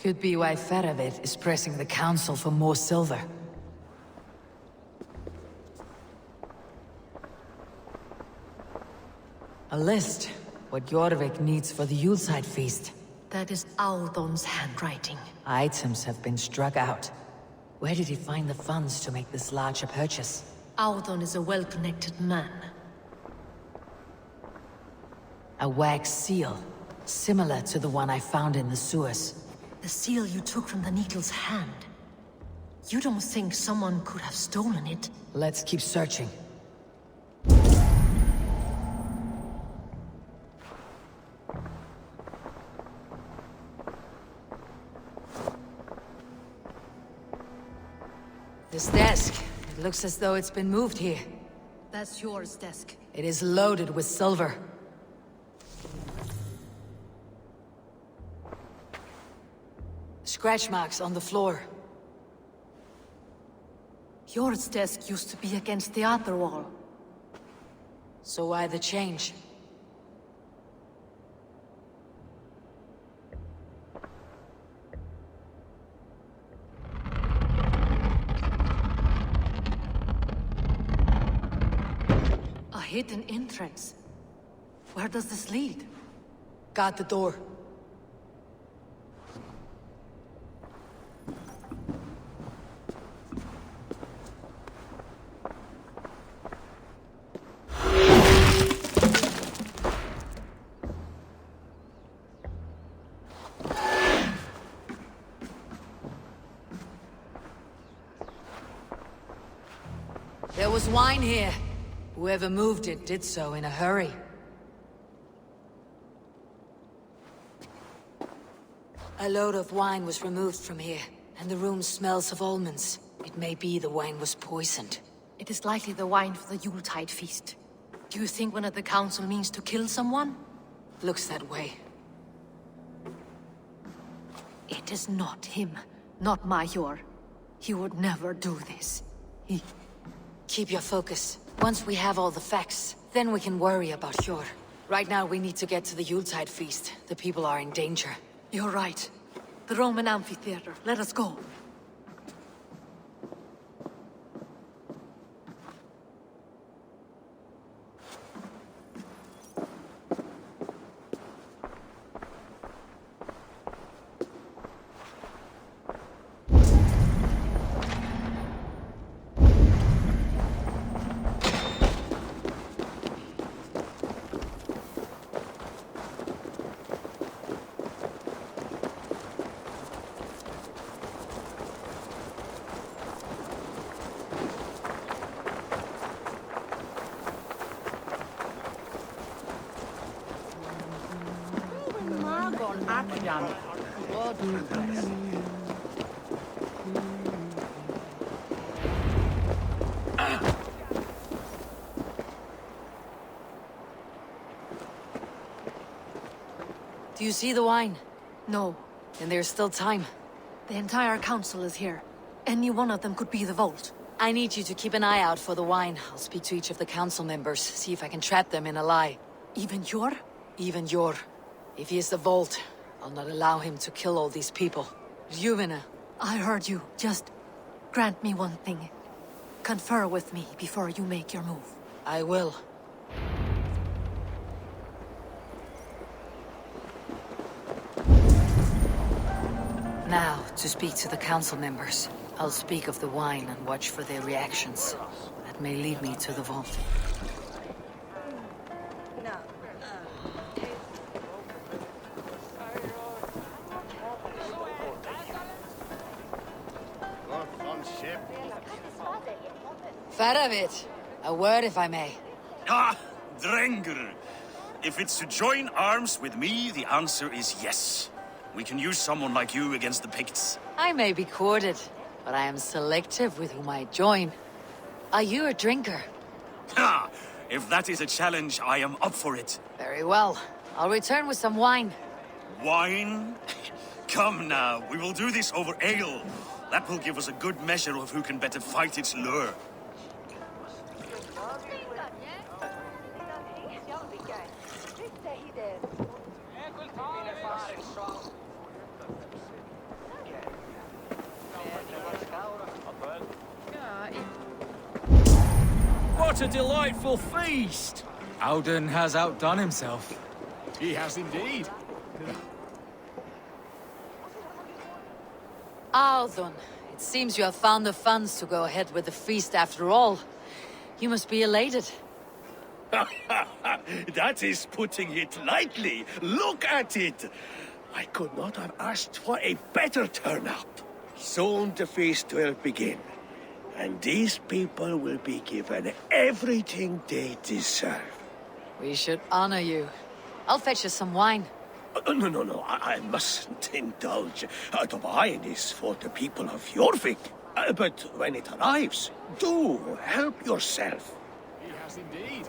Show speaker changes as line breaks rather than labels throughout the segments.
Could be why Feravid is pressing the council for more silver. A list. What Jorvik needs for the Yuletide feast.
That is Audun's handwriting.
Items have been struck out. Where did he find the funds to make this larger purchase?
Audun is a well-connected man.
A wax seal, similar to the one I found in the sewers.
The seal you took from the Needle's hand. You don't think someone could have stolen it?
Let's keep searching. This desk, it looks as though it's been moved here.
That's yours, desk.
It is loaded with silver. Scratch marks on the floor.
Yours desk used to be against the other wall.
So why the change?
A hidden entrance. Where does this lead?
Guard the door. There was wine here. Whoever moved it did so in a hurry. A load of wine was removed from here, and the room smells of almonds. It may be the wine was poisoned.
It is likely the wine for the Yuletide feast. Do you think one of the council means to kill someone?
Looks that way.
It is not him, not Major. He would never do this.
Keep your focus. Once we have all the facts, then we can worry about Hjor. Right now we need to get to the Yuletide feast. The people are in danger.
You're right. The Roman amphitheater. Let us go.
Do you see the wine?
No.
Then there's still time.
The entire council is here. Any one of them could be the vault.
I need you to keep an eye out for the wine. I'll speak to each of the council members, see if I can trap them in a lie.
Even Hjor?
Even Hjor. If he is the vault, I'll not allow him to kill all these people. Ljufvina.
I heard you. Just grant me one thing. Confer with me before you make your move.
I will. Now, to speak to the council members. I'll speak of the wine and watch for their reactions. That may lead me to the vault. Feravid, a word if I may.
Ah, Drenger. If it's to join arms with me, the answer is yes. We can use someone like you against the Picts.
I may be courted, but I am selective with whom I join. Are you a drinker?
Ha! If that is a challenge, I am up for it.
Very well. I'll return with some wine.
Wine? Come now, we will do this over ale. That will give us a good measure of who can better fight its lure.
What a delightful feast!
Audun has outdone himself.
He has indeed.
Audun, it seems you have found the funds to go ahead with the feast after all. You must be elated.
That is putting it lightly. Look at it. I could not have asked for a better turnout. Soon the feast will begin. And these people will be given everything they deserve.
We should honor you. I'll fetch you some wine.
No, I mustn't indulge. The wine is for the people of Jorvik. But when it arrives, do help yourself.
He has indeed.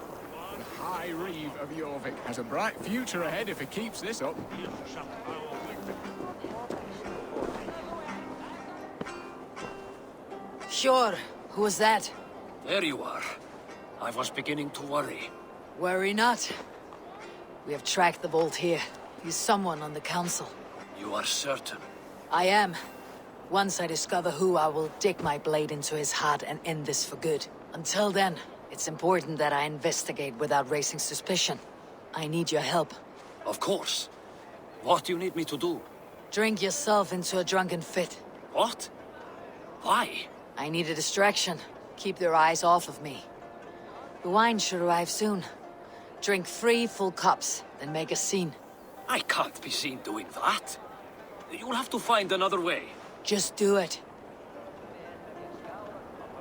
The High Reeve of Jorvik has a bright future ahead if he keeps this up.
Sure. Who was that?
There you are. I was beginning to worry.
Worry not. We have tracked the vault here. He's someone on the council.
You are certain?
I am. Once I discover who, I will dig my blade into his heart and end this for good. Until then, it's important that I investigate without raising suspicion. I need your help.
Of course. What do you need me to do?
Drink yourself into a drunken fit.
What? Why?
I need a distraction. Keep their eyes off of me. The wine should arrive soon. Drink 3 full cups, then make a scene.
I can't be seen doing that. You'll have to find another way.
Just do it.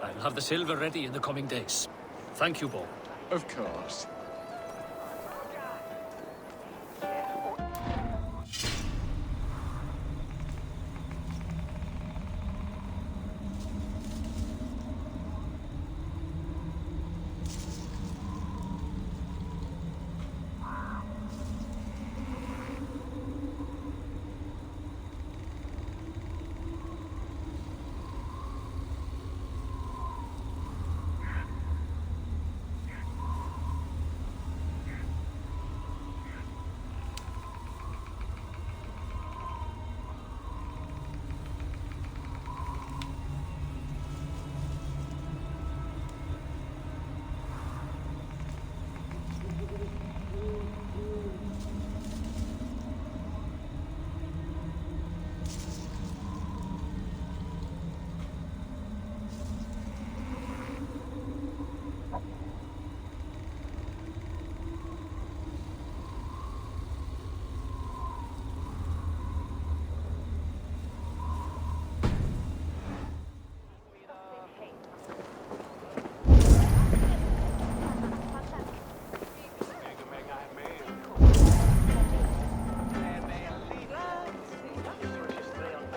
I'll have the silver ready in the coming days. Thank you, Bo.
Of course.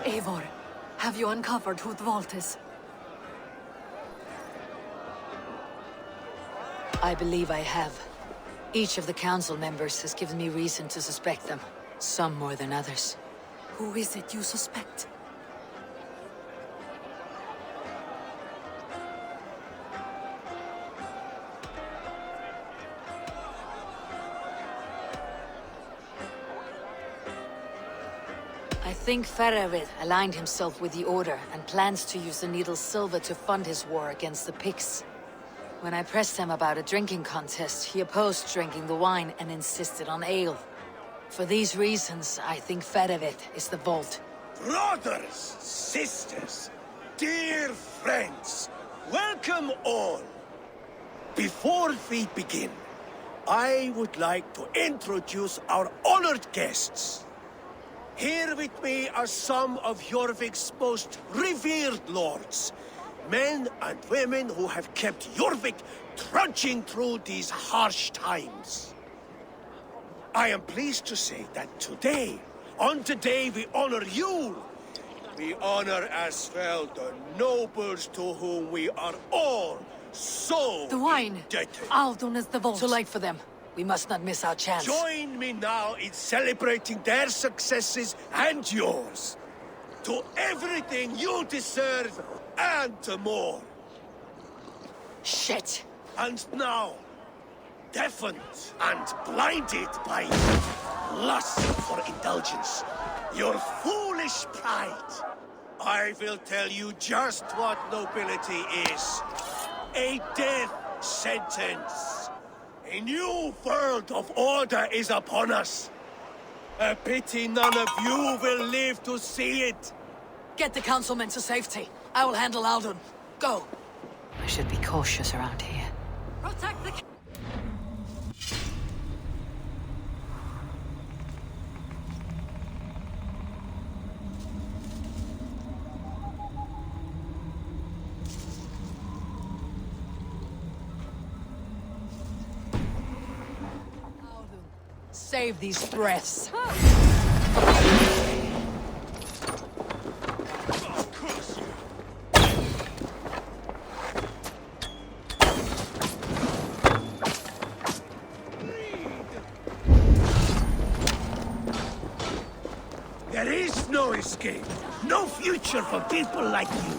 Eivor, have you uncovered who the vault is?
I believe I have. Each of the council members has given me reason to suspect them. Some more than others.
Who is it you suspect?
I think Ferrevid aligned himself with the Order and plans to use the Needle's silver to fund his war against the Picts. When I pressed him about a drinking contest, he opposed drinking the wine and insisted on ale. For these reasons, I think Ferrevid is the vault.
Brothers, sisters, dear friends, welcome all. Before we begin, I would like to introduce our honored guests. Here with me are some of Jorvik's most revered lords. Men and women who have kept Jorvik trudging through these harsh times. I am pleased to say that today, on the day we honor you, we honor as well the nobles to whom we are all so
The wine!
indebted.
Audun is the vault.
Too late for them. We must not miss our chance.
Join me now in celebrating their successes and yours. To everything you deserve and more.
Shit!
And now, deafened and blinded by lust for indulgence, your foolish pride, I will tell you just what nobility is. A death sentence. A new world of order is upon us. A pity none of you will live to see it.
Get the councilmen to safety. I will handle Audun. Go. I should be cautious around here. Protect the... Save these breaths.
There is no escape, no future for people like you.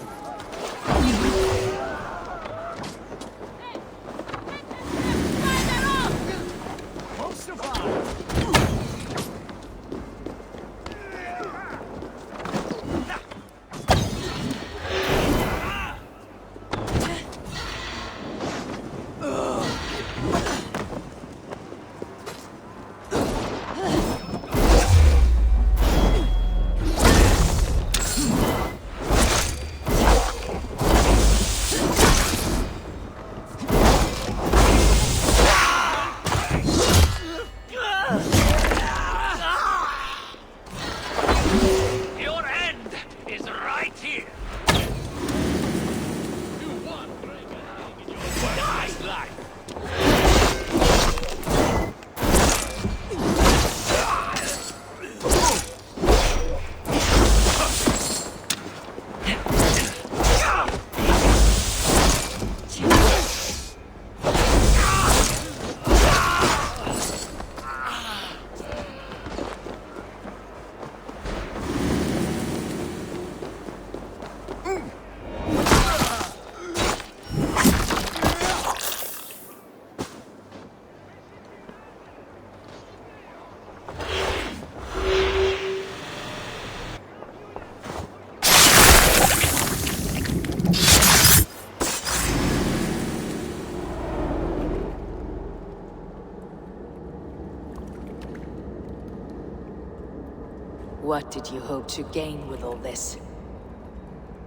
What did you hope to gain with all this?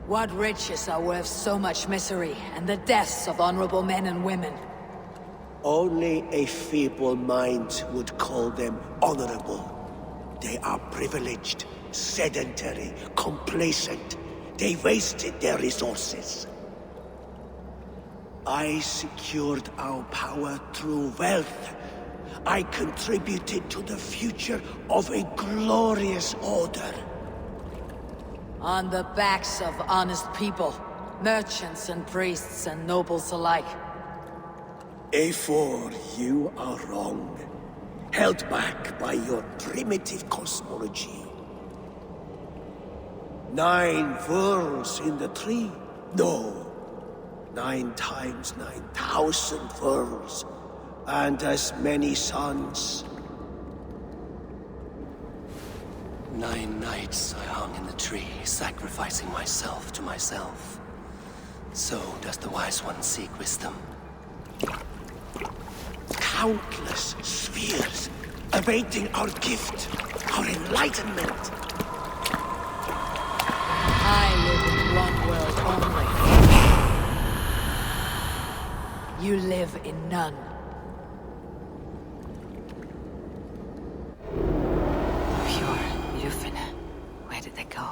What riches are worth so much misery and the deaths of honorable men and women?
Only a feeble mind would call them honorable. They are privileged, sedentary, complacent. They wasted their resources. I secured our power through wealth. I contributed to the future of a glorious order.
On the backs of honest people, merchants and priests and nobles alike.
A4, you are wrong. Held back by your primitive cosmology. 9 worlds in the tree? No. 9 times 9,000 worlds. And as many sons.
9 nights I hung in the tree, sacrificing myself to myself. So does the Wise One seek wisdom.
Countless spheres awaiting our gift, our enlightenment.
I live in one world only. You live in none. Ljufvina. Where did they go?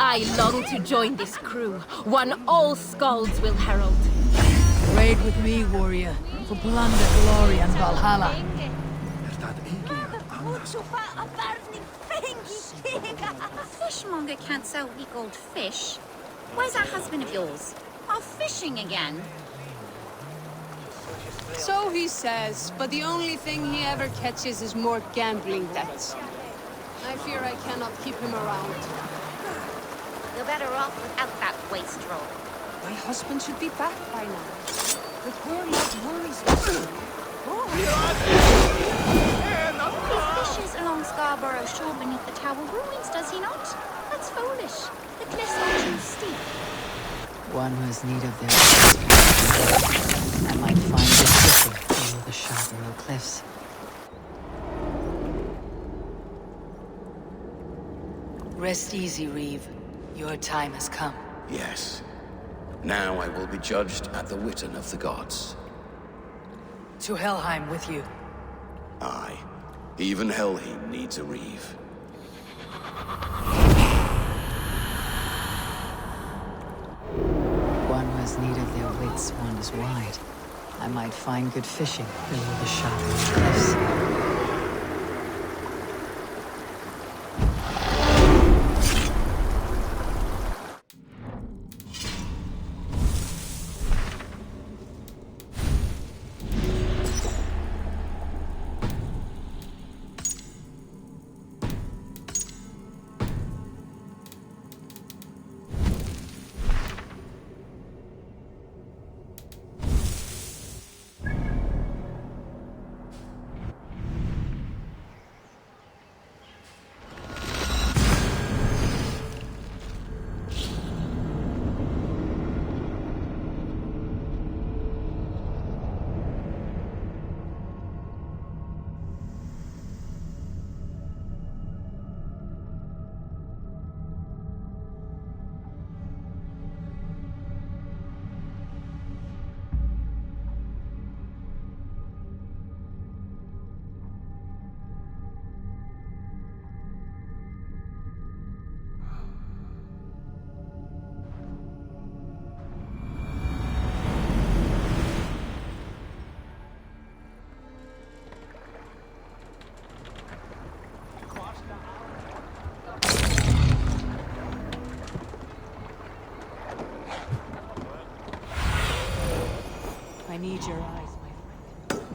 I long to join this crew, one all Skalds will herald.
Raid with me, warrior, for plunder, glory, and Valhalla.
A fishmonger can't sell weak old fish. Where's that husband of yours? Off fishing again?
So he says, but the only thing he ever catches is more gambling debts. I fear I cannot keep him around.
You're better off without that wastrel.
My husband should be back by now. The poor lad worries me.
He fishes along Scarborough shore beneath the tower ruins, does he not? That's foolish. The cliffs are too steep.
One who has need of their... I might find this fishing below the Sharborough cliffs. Rest easy, Reeve. Your time has come.
Yes. Now I will be judged at the Witten of the gods.
To Helheim with you.
Aye. Even Helheim needs a Reeve.
One who has need of their wits wanders wide. I might find good fishing below the Sharborough cliffs. I need your eyes, my friend.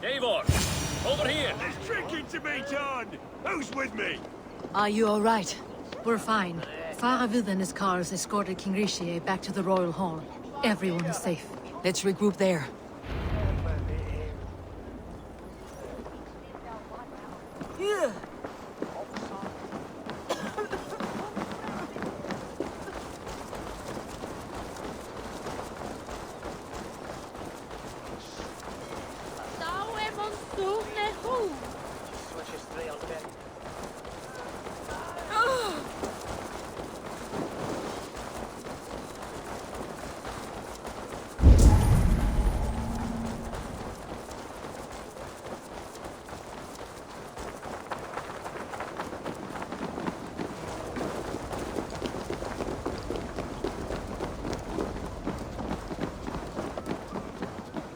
Eivor, over here. There's drinking to be done. Who's with me?
Are you all right? We're fine. Faravid and his cars escorted King Ricsiga back to the Royal Hall. Everyone is safe.
Let's regroup there.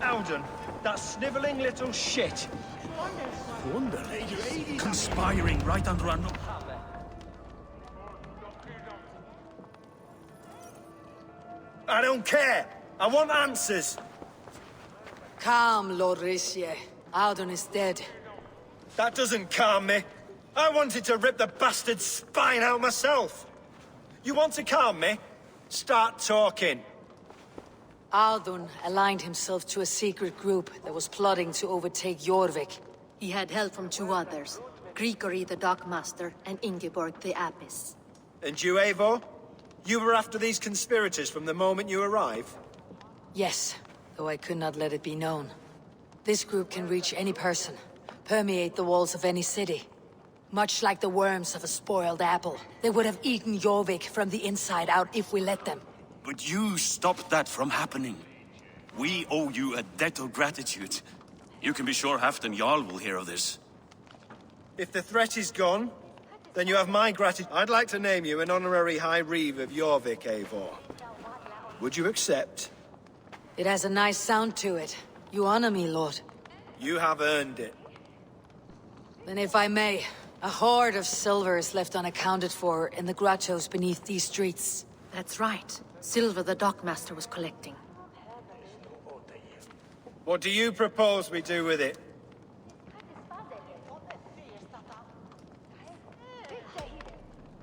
Audun, that sniveling little shit.
Conspiring right under our nose.
I don't care. I want answers.
Calm, Lord Ricsiga. Audun is dead.
That doesn't calm me. I wanted to rip the bastard's spine out myself. You want to calm me? Start talking.
Audun aligned himself to a secret group that was plotting to overtake Jorvik.
He had help from two others, Grigory the Dockmaster and Ingeborg the Abbess.
And you, Eivor? You were after these conspirators from the moment you arrived?
Yes, though I could not let it be known. This group can reach any person, permeate the walls of any city. Much like the worms of a spoiled apple. They would have eaten Jorvik from the inside out if we let them.
But you stopped that from happening. We owe you a debt of gratitude. You can be sure Halfdan Jarl will hear of this.
If the threat is gone, then you have my gratitude. I'd like to name you an honorary High Reeve of Jorvik, Eivor. Would you accept?
It has a nice sound to it. You honor me, Lord.
You have earned it.
Then if I may, a hoard of silver is left unaccounted for in the grottos beneath these streets.
That's right. Silver the dockmaster was collecting.
What do you propose we do with it?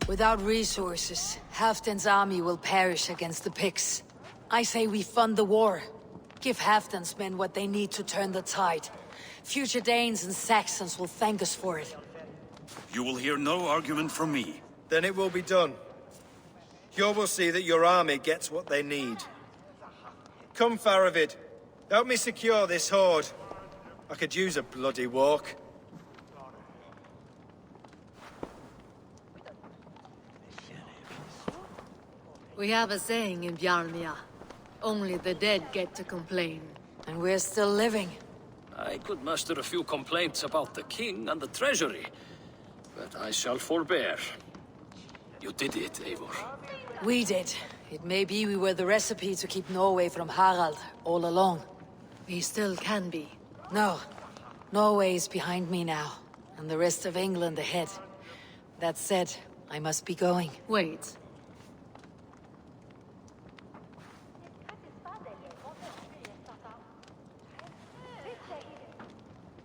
Without resources, Halfdan's army will perish against the Picts. I say we fund the war. Give Halfdan's men what they need to turn the tide. Future Danes and Saxons will thank us for it.
You will hear no argument from me.
Then it will be done. You will see that your army gets what they need. Come, Faravid. Help me secure this hoard. I could use a bloody walk.
We have a saying in Bjarmia. Only the dead get to complain.
And we're still living.
I could muster a few complaints about the king and the treasury, but I shall forbear. You did it, Eivor.
We did. It may be we were the recipe to keep Norway from Harald all along.
We still can be.
No. Norway is behind me now, and the rest of England ahead. That said, I must be going.
Wait.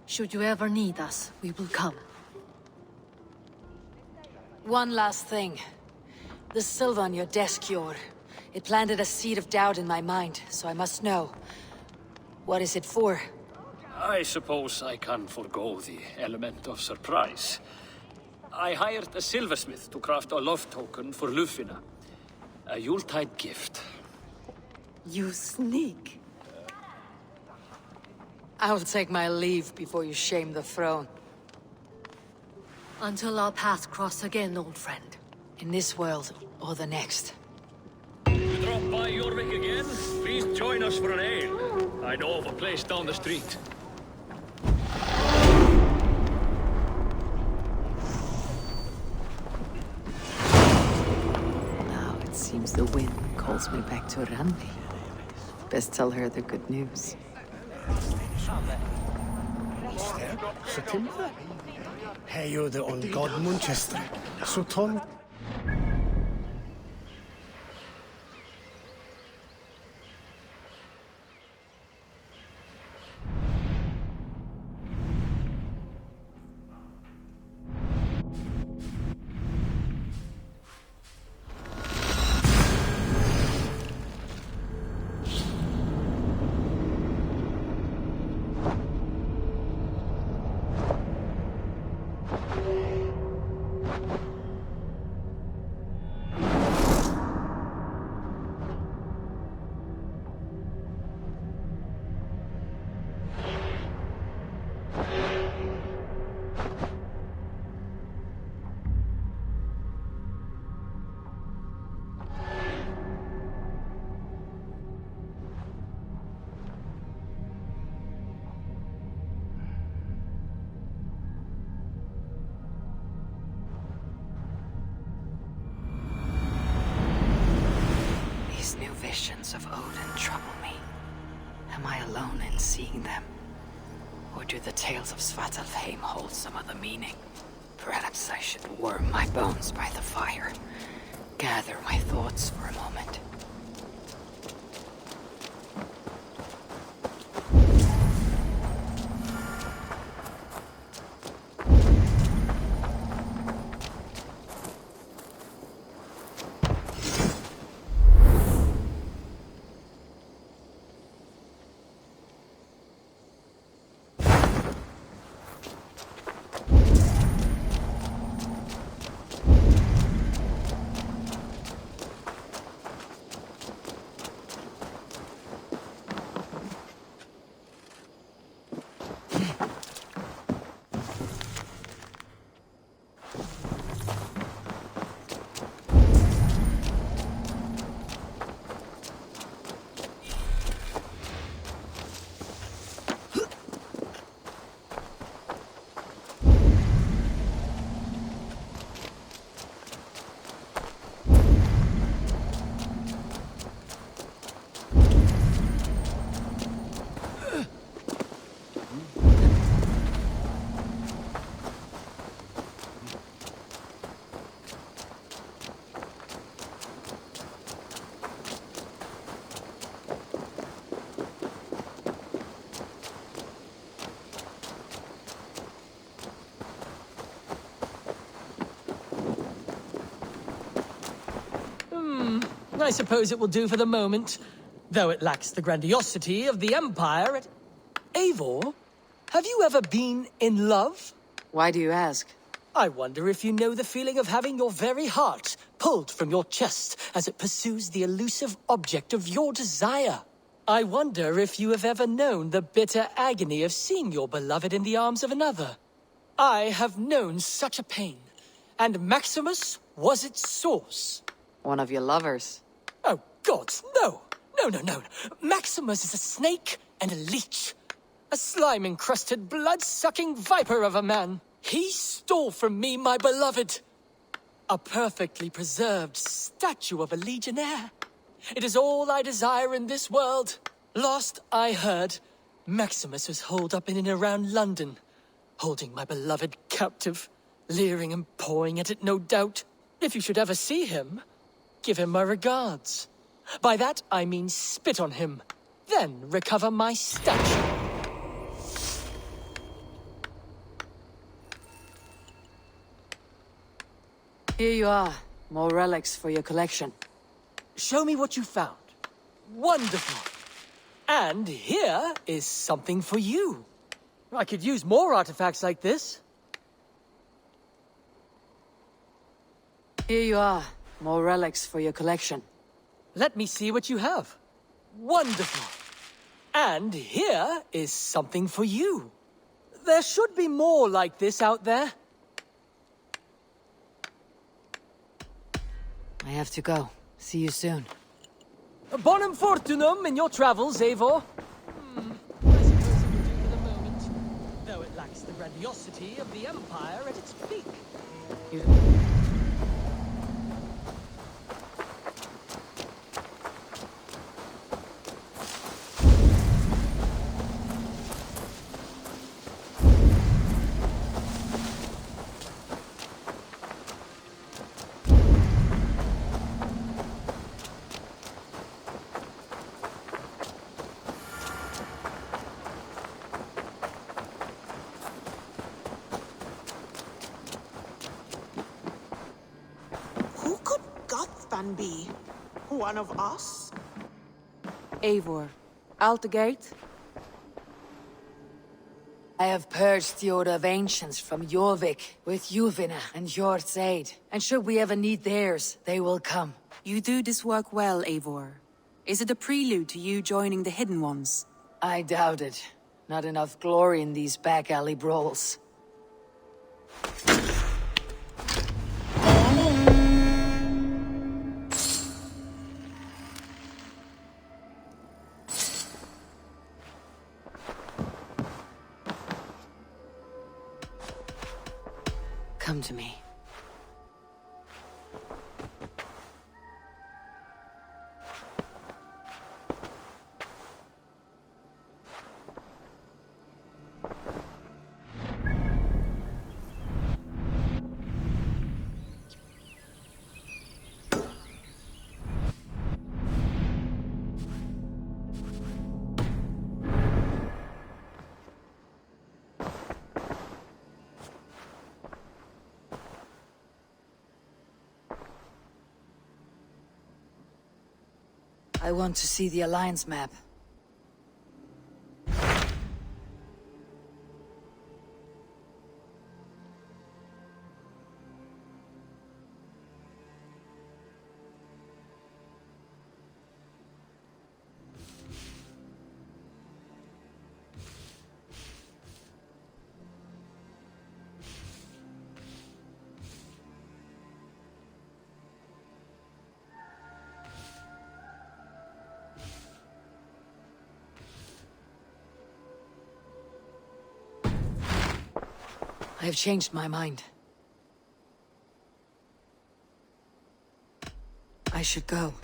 Should you ever need us, we will come.
One last thing. The silver on your desk, Jor. It planted a seed of doubt in my mind, so I must know. What is it for?
I suppose I can forgo the element of surprise. I hired a silversmith to craft a love token for Ljufvina. A Yuletide gift.
You sneak.
I will take my leave before you shame the throne.
Until our paths cross again, old friend.
In this world, or the next.
You drop by Jorvik again? Please join us for an ale. I know of a place down the street.
Now it seems the wind calls me back to Randvi. Best tell her the good news.
Här gjorde on God Manchester. Så ton.
Visions of Odin trouble me. Am I alone in seeing them? Or do the tales of Svartalfheim hold some other meaning? Perhaps I should warm my bones by the fire. Gather my thoughts for a moment.
I suppose it will do for the moment, though it lacks the grandiosity of the Empire. Eivor, have you ever been in love?
Why do you ask?
I wonder if you know the feeling of having your very heart pulled from your chest as it pursues the elusive object of your desire. I wonder if you have ever known the bitter agony of seeing your beloved in the arms of another. I have known such a pain, and Maximus was its source.
One of your lovers?
Oh, gods, no! No. Maximus is a snake and a leech. A slime-encrusted, blood-sucking viper of a man. He stole from me my beloved. A perfectly preserved statue of a legionnaire. It is all I desire in this world. Last I heard, Maximus was holed up in and around London, holding my beloved captive, leering and pawing at it, no doubt. If you should ever see him, give him my regards. By that I mean spit on him, then recover my statue.
Here you are. More relics for your collection.
Show me what you found. Wonderful. And here is something for you. I could use more artifacts like this.
Here you are. More relics for your collection.
Let me see what you have. Wonderful. And here is something for you. There should be more like this out there.
I have to go. See you soon.
Bonum fortunum in your travels, Eivor. I suppose it will do for the moment, though it lacks the grandiosity of the Empire at its peak.
Be one of us?
Eivor, out the gate. I have purged the Order of Ancients from Jorvik with Ljufvina and Hjort's aid. And should we ever need theirs, they will come.
You do this work well, Eivor. Is it a prelude to you joining the Hidden Ones?
I doubt it. Not enough glory in these back alley brawls. Come to me. I want to see the Alliance map. I have changed my mind. I should go.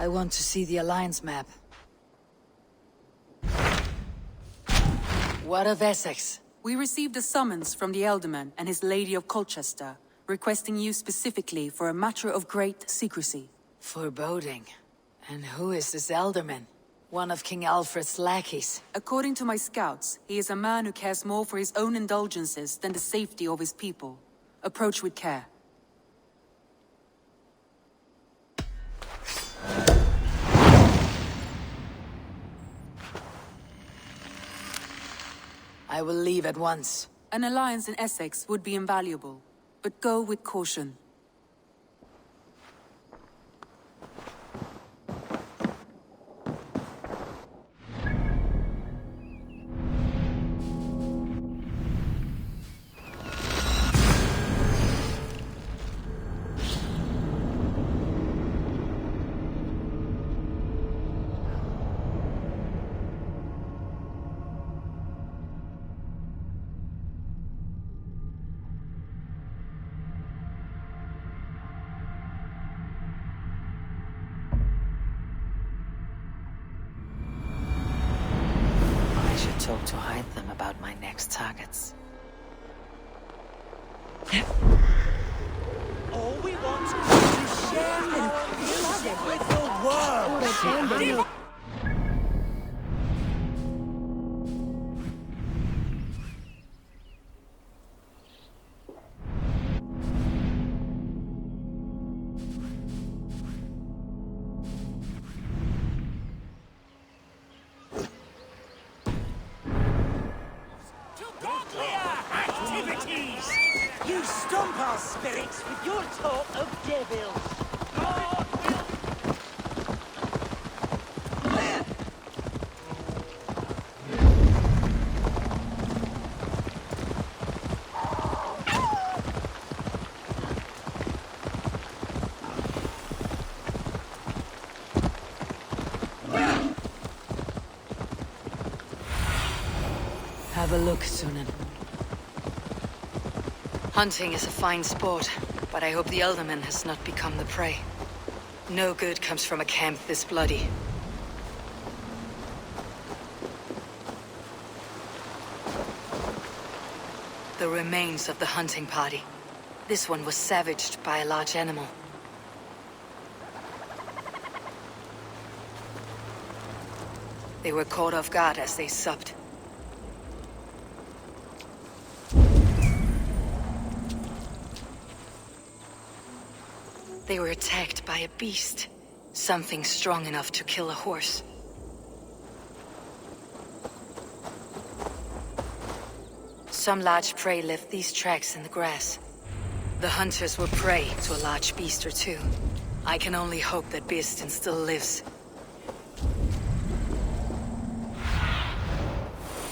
I want to see the Alliance map. What of Essexe?
We received a summons from the Ealdorman and his Lady of Colcestre, requesting you specifically for a matter of great secrecy.
Foreboding. And who is this Ealdorman? One of King Alfred's lackeys.
According to my scouts, he is a man who cares more for his own indulgences than the safety of his people. Approach with care.
I will leave at once.
An alliance in Essexe would be invaluable, but go with caution.
Talk to hide them about my next targets.
All we want is to share our music with the world.
You stomp our spirits with your talk of devils.
Have a look, Sunan. Hunting is a fine sport, but I hope the Ealdorman has not become the prey. No good comes from a camp this bloody. The remains of the hunting party. This one was savaged by a large animal. They were caught off guard as they supped. They were attacked by a beast. Something strong enough to kill a horse. Some large prey left these tracks in the grass. The hunters were prey to a large beast or two. I can only hope that Birstan still lives.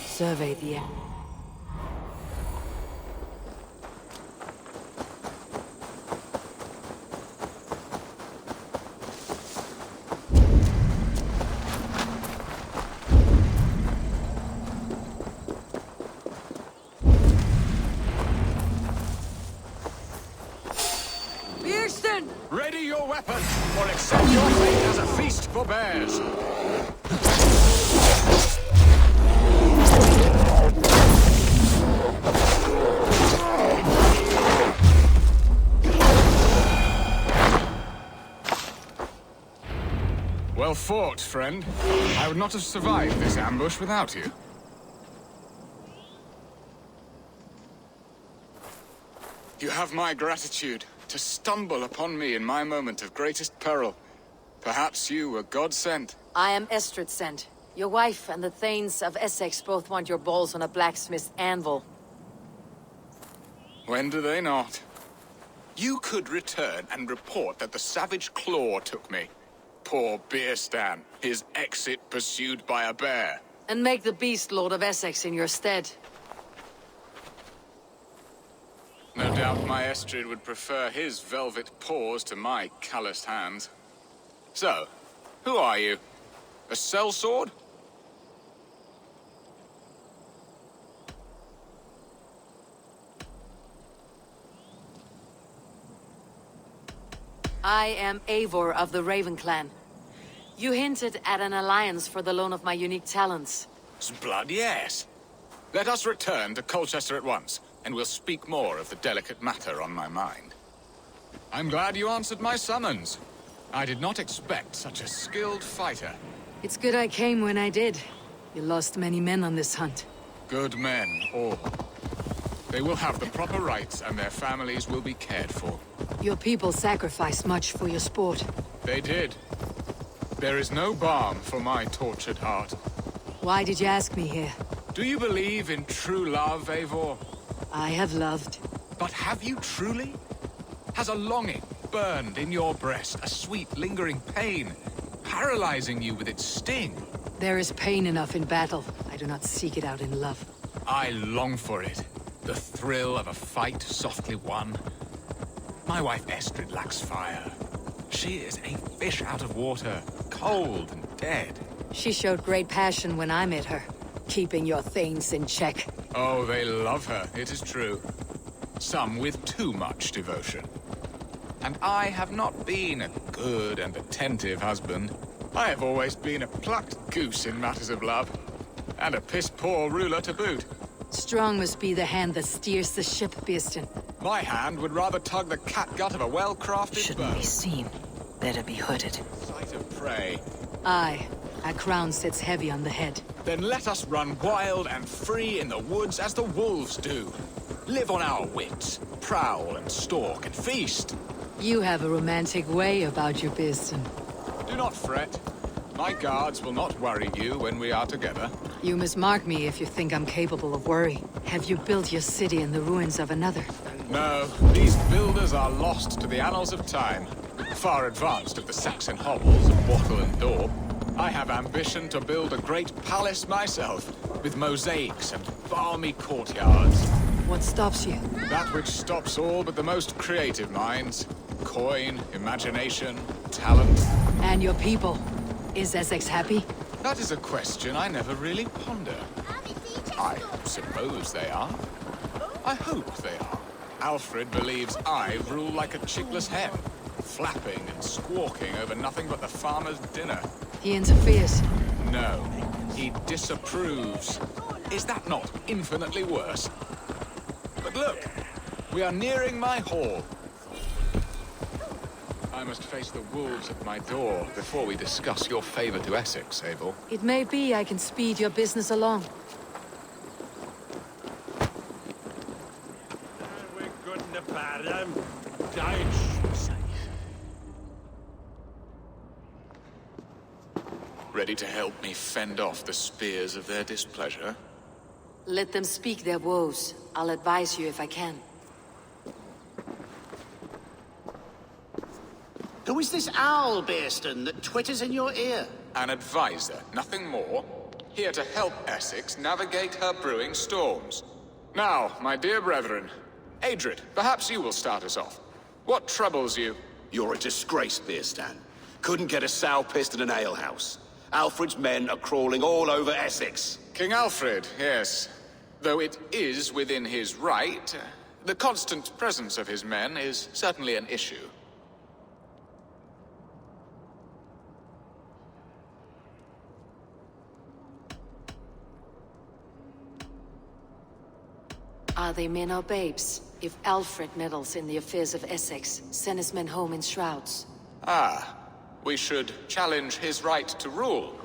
Survey the end.
Ready your weapon, or accept your fate as a feast for bears. Well fought, friend. I would not have survived this ambush without you. You have my gratitude. To stumble upon me in my moment of greatest peril. Perhaps you were God-sent.
I am Estrid sent. Your wife and the Thanes of Essexe both want your balls on a blacksmith's anvil.
When do they not? You could return and report that the savage claw took me. Poor Birstan, his exit pursued by a bear.
And make the beast Lord of Essexe in your stead.
No doubt my Estrid would prefer his velvet paws to my calloused hands. So, who are you? A sellsword?
I am Eivor of the Raven clan. You hinted at an alliance for the loan of my unique talents.
Blood, yes. Let us return to Colcestre at once, and we'll speak more of the delicate matter on my mind. I'm glad you answered my summons. I did not expect such a skilled fighter.
It's good I came when I did. You lost many men on this hunt.
Good men, all. They will have the proper rights, and their families will be cared for.
Your people sacrificed much for your sport.
They did. There is no balm for my tortured heart.
Why did you ask me here?
Do you believe in true love, Eivor?
I have loved.
But have you truly? Has a longing burned in your breast, a sweet, lingering pain, paralyzing you with its sting?
There is pain enough in battle. I do not seek it out in love.
I long for it. The thrill of a fight softly won. My wife Estrid lacks fire. She is a fish out of water, cold and dead.
She showed great passion when I met her, keeping your thanes in check.
Oh, they love her, it is true. Some with too much devotion. And I have not been a good and attentive husband. I have always been a plucked goose in matters of love. And a piss-poor ruler to boot.
Strong must be the hand that steers the ship, Birstan.
My hand would rather tug the catgut of a well-crafted
Shouldn't
bow.
be seen. Better be hooded.
Sight of prey.
Aye. A crown sits heavy on the head.
Then let us run wild and free in the woods as the wolves do. Live on our wits. Prowl and stalk and feast.
You have a romantic way about you, Birstan.
Do not fret. My guards will not worry you when we are together.
You must mark me if you think I'm capable of worry. Have you built your city in the ruins of another?
No, these builders are lost to the annals of time. Far advanced of the Saxon hovels of wattle and daub. I have ambition to build a great palace myself, with mosaics and balmy courtyards.
What stops you?
That which stops all but the most creative minds. Coin, imagination, talent.
And your people? Is Essexe happy?
That is a question I never really ponder. I suppose they are. I hope they are. Alfred believes I rule like a chickless hen, flapping and squawking over nothing but the farmer's dinner.
He interferes.
No, he disapproves. Is that not infinitely worse? But look, we are nearing my hall. I must face the wolves at my door before we discuss your favor to Essexe, Eivor.
It may be I can speed your business along.
We're good in the bad.
Ready to help me fend off the spears of their displeasure?
Let them speak their woes. I'll advise you if I can.
Who is this owl, Birstan, that twitters in your ear?
An advisor, nothing more. Here to help Essexe navigate her brewing storms. Now, my dear brethren, Adrid, perhaps you will start us off. What troubles you?
You're a disgrace, Birstan. Couldn't get a sow pissed in an alehouse. Alfred's men are crawling all over Essexe.
King Alfred, yes. Though it is within his right, the constant presence of his men is certainly an issue.
Are they men or babes? If Alfred meddles in the affairs of Essexe, send his men home in shrouds.
Ah, we should challenge his right to rule.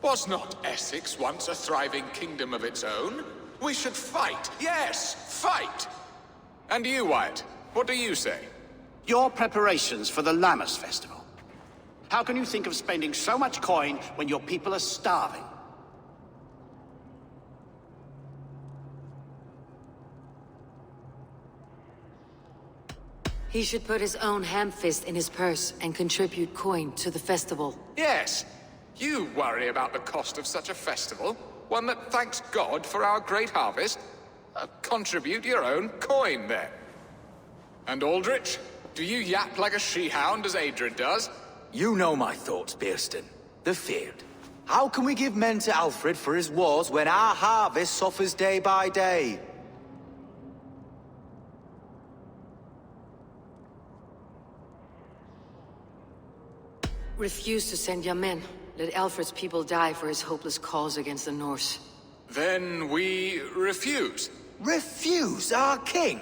Was not Essexe once a thriving kingdom of its own? We should fight, yes, fight! And you, Wyatt, what do you say?
Your preparations for the Lammas festival. How can you think of spending so much coin when your people are starving?
He should put his own ham-fist in his purse and contribute coin to the festival.
Yes, you worry about the cost of such a festival, one that thanks God for our great harvest. Contribute your own coin, then. And Aldrich, do you yap like a she-hound as Adrid does?
You know my thoughts, Birstan. The feared. How can we give men to Alfred for his wars when our harvest suffers day by day?
Refuse to send your men. Let Alfred's people die for his hopeless cause against the Norse.
Then we refuse.
Refuse our king?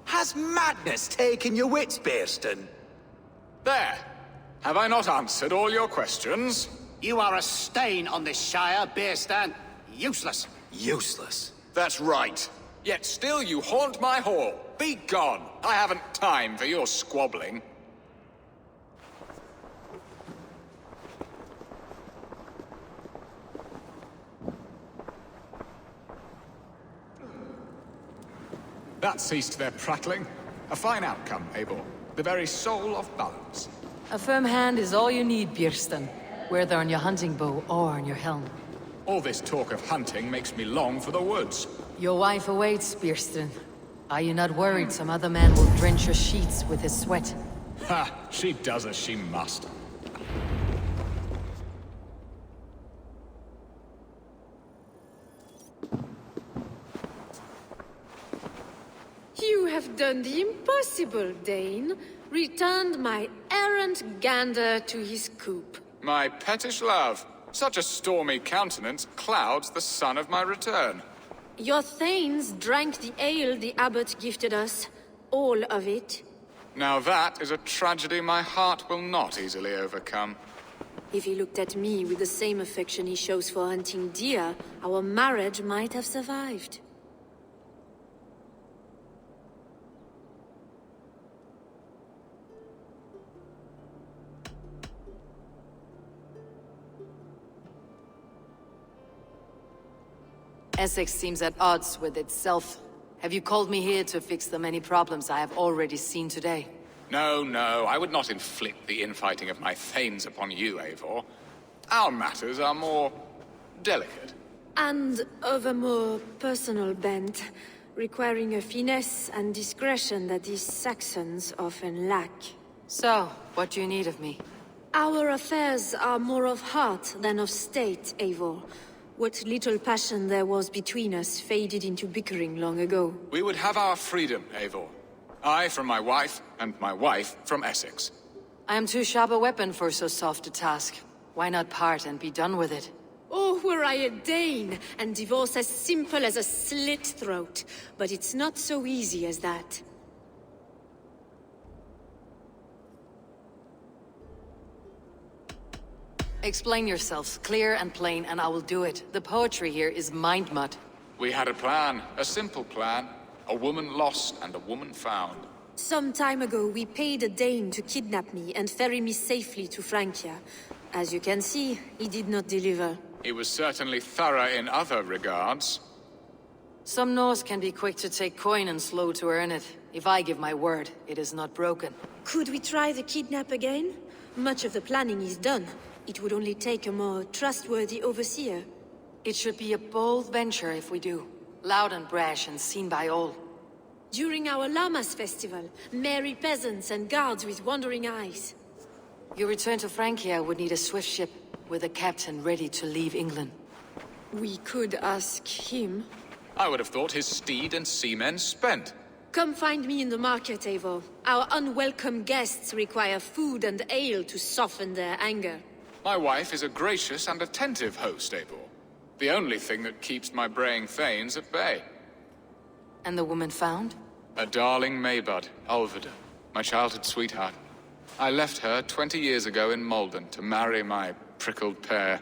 Has madness taken your wits, Birstan?
There. Have I not answered all your questions?
You are a stain on this Shire, Birstan. Useless.
Useless?
That's right. Yet still you haunt my hall. Be gone. I haven't time for your squabbling. That ceased their prattling. A fine outcome, Eivor. The very soul of balance.
A firm hand is all you need, Birstan. Whether on your hunting bow or on your helm.
All this talk of hunting makes me long for the woods.
Your wife awaits, Birstan. Are you not worried some other man will drench your sheets with his sweat?
Ha! She does as she must.
You have done the impossible, Dane. Returned my errant gander to his coop.
My pettish love. Such a stormy countenance clouds the sun of my return.
Your thanes drank the ale the abbot gifted us. All of it.
Now that is a tragedy my heart will not easily overcome.
If he looked at me with the same affection he shows for hunting deer, our marriage might have survived.
Essexe seems at odds with itself. Have you called me here to fix the many problems I have already seen today?
No, no, I would not inflict the infighting of my thanes upon you, Eivor. Our matters are more delicate.
And of a more personal bent, requiring a finesse and discretion that these Saxons often lack.
So, what do you need of me?
Our affairs are more of heart than of state, Eivor. What little passion there was between us faded into bickering long ago.
We would have our freedom, Eivor. I from my wife, and my wife from Essexe.
I am too sharp a weapon for so soft a task. Why not part and be done with it?
Oh, were I a Dane, and divorce as simple as a slit throat. But it's not so easy as that.
Explain yourselves, clear and plain, and I will do it. The poetry here is mind mud.
We had a plan, a simple plan. A woman lost and a woman found.
Some time ago, we paid a Dane to kidnap me and ferry me safely to Francia. As you can see, he did not deliver.
He was certainly thorough in other regards.
Some Norse can be quick to take coin and slow to earn it. If I give my word, it is not broken.
Could we try the kidnap again? Much of the planning is done. It would only take a more trustworthy overseer.
It should be a bold venture if we do. Loud and brash and seen by all.
During our Llamas festival, merry peasants and guards with wandering eyes.
Your return to Francia would need a swift ship, with a captain ready to leave England.
We could ask him.
I would have thought his steed and seamen spent.
Come find me in the market, Eivor. Our unwelcome guests require food and ale to soften their anger.
My wife is a gracious and attentive host, Eivor. The only thing that keeps my braying thanes at bay.
And the woman found?
A darling Maybud, Alfida, my childhood sweetheart. I left her 20 years ago in Malden to marry my prickled pear.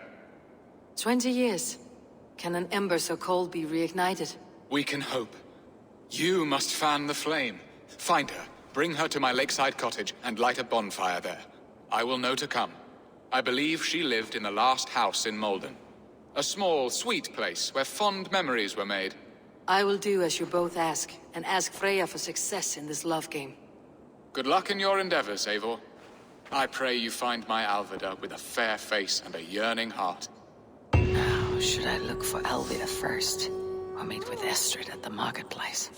20 years? Can an ember so cold be reignited?
We can hope. You must fan the flame. Find her, bring her to my lakeside cottage, and light a bonfire there. I will know to come. I believe she lived in the last house in Malden. A small, sweet place where fond memories were made.
I will do as you both ask, and ask Freya for success in this love game.
Good luck in your endeavors, Eivor. I pray you find my Alfida with a fair face and a yearning heart.
Now, should I look for Alfida first, or meet with Estrid at the marketplace?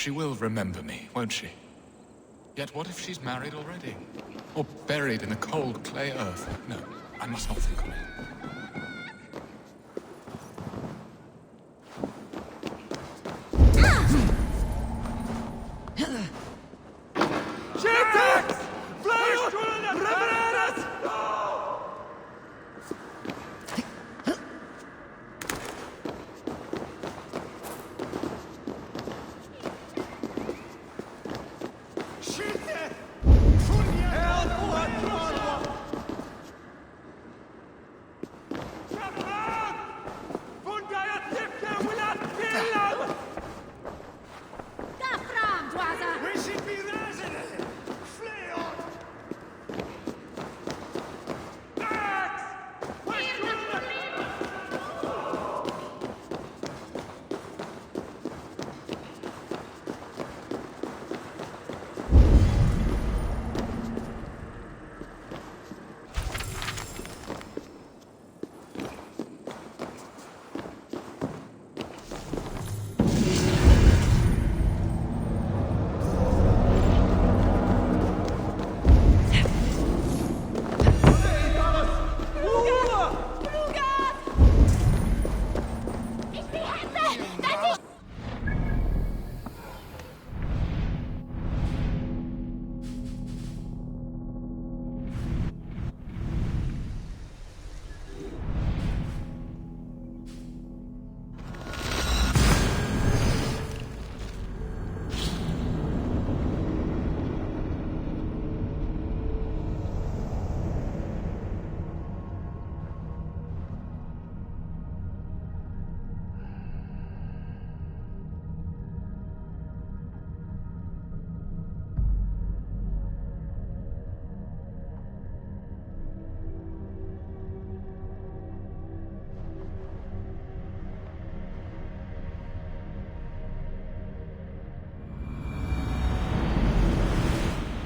She will remember me, won't she? Yet what if she's married already? Or buried in the cold clay earth? No, I must not think of it.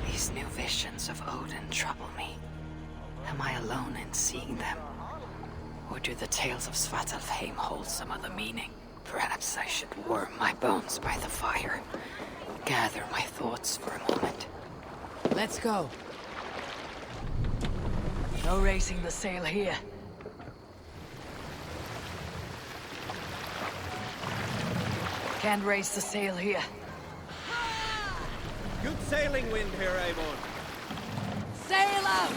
These new visions of Odin trouble me. Am I alone in seeing them? Or do the tales of Svartalfheim hold some other meaning? Perhaps I should warm my bones by the fire. Gather my thoughts for a moment.
Let's go. No raising the sail here. Can't raise the sail here.
Good sailing wind here, Eivor.
Sail out!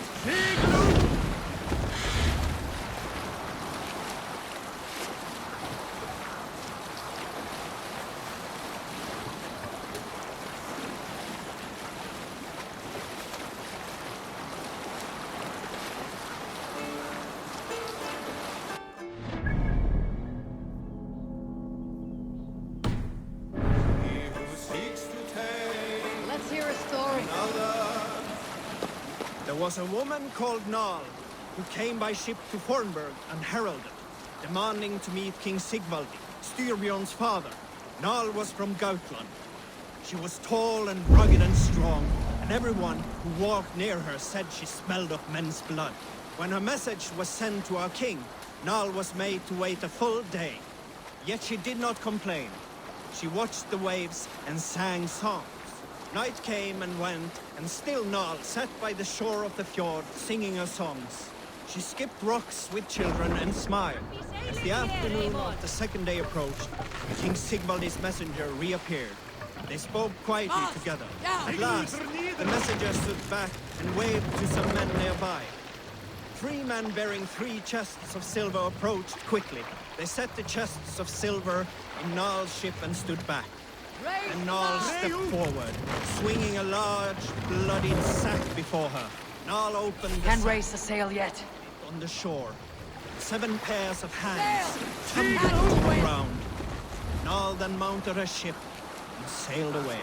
Let's hear a story.
There was a woman called Nal, who came by ship to Fornburg and heralded, demanding to meet King Sigvaldi, Styrbjorn's father. Nal was from Gautland. She was tall and rugged and strong, and everyone who walked near her said she smelled of men's blood. When her message was sent to our king, Nal was made to wait a full day. Yet she did not complain. She watched the waves and sang songs. Night came and went, and still Nal sat by the shore of the fjord singing her songs. She skipped rocks with children and smiled. As the afternoon of the second day approached, King Sigvaldi's messenger reappeared. They spoke quietly together. At last, the messenger stood back and waved to some men nearby. 3 men bearing 3 chests of silver approached quickly. They set the chests of silver in Nal's ship and stood back. And Nal stepped forward, swinging a large, bloodied sack before her. Nal opened the
Can't
sack
raise the sail yet.
on the shore. 7 pairs of hands tumbled to the ground. Nal then mounted her ship and sailed away.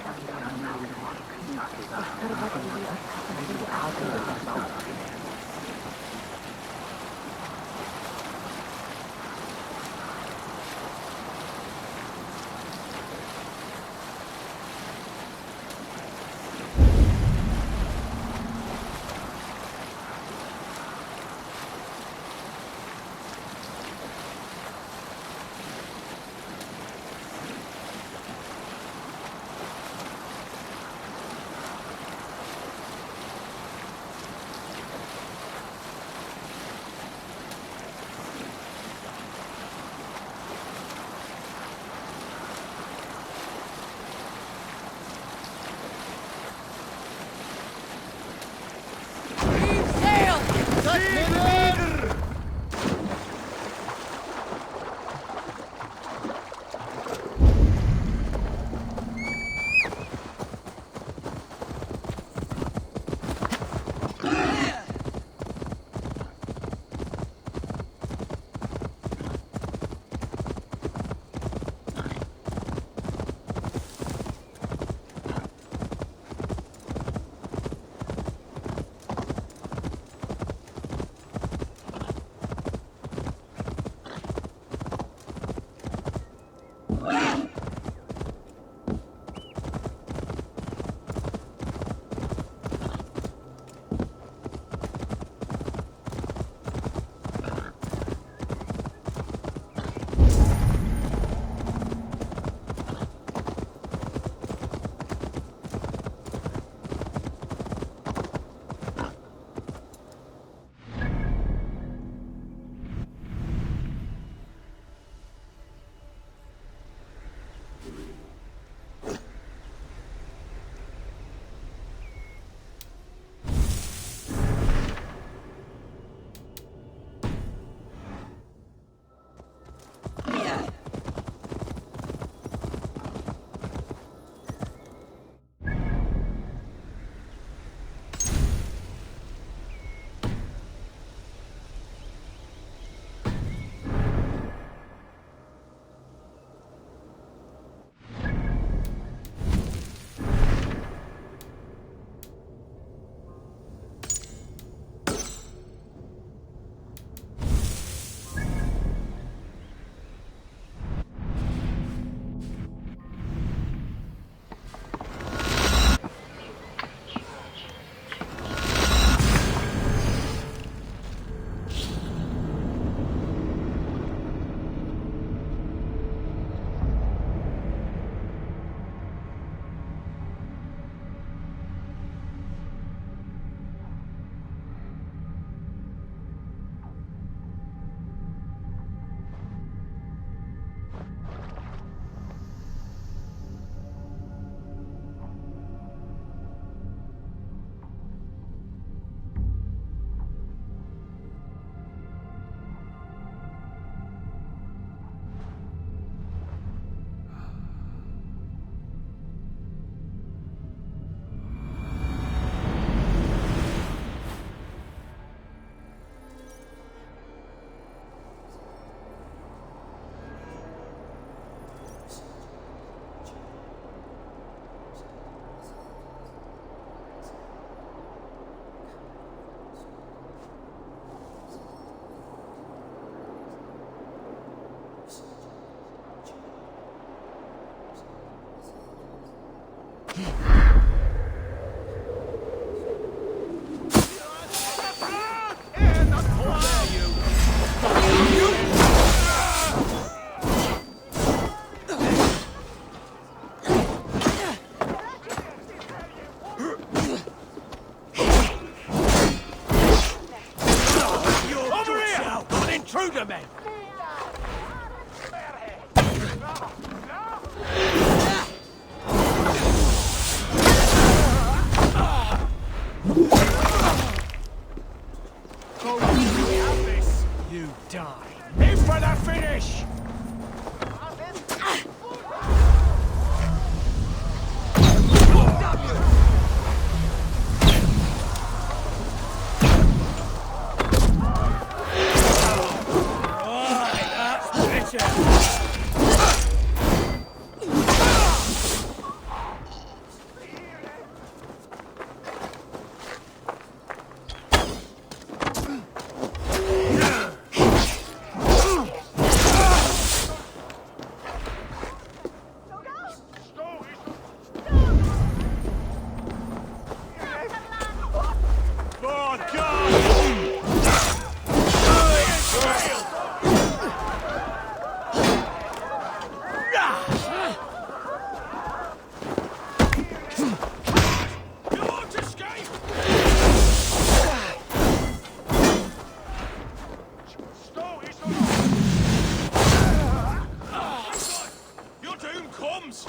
hounds!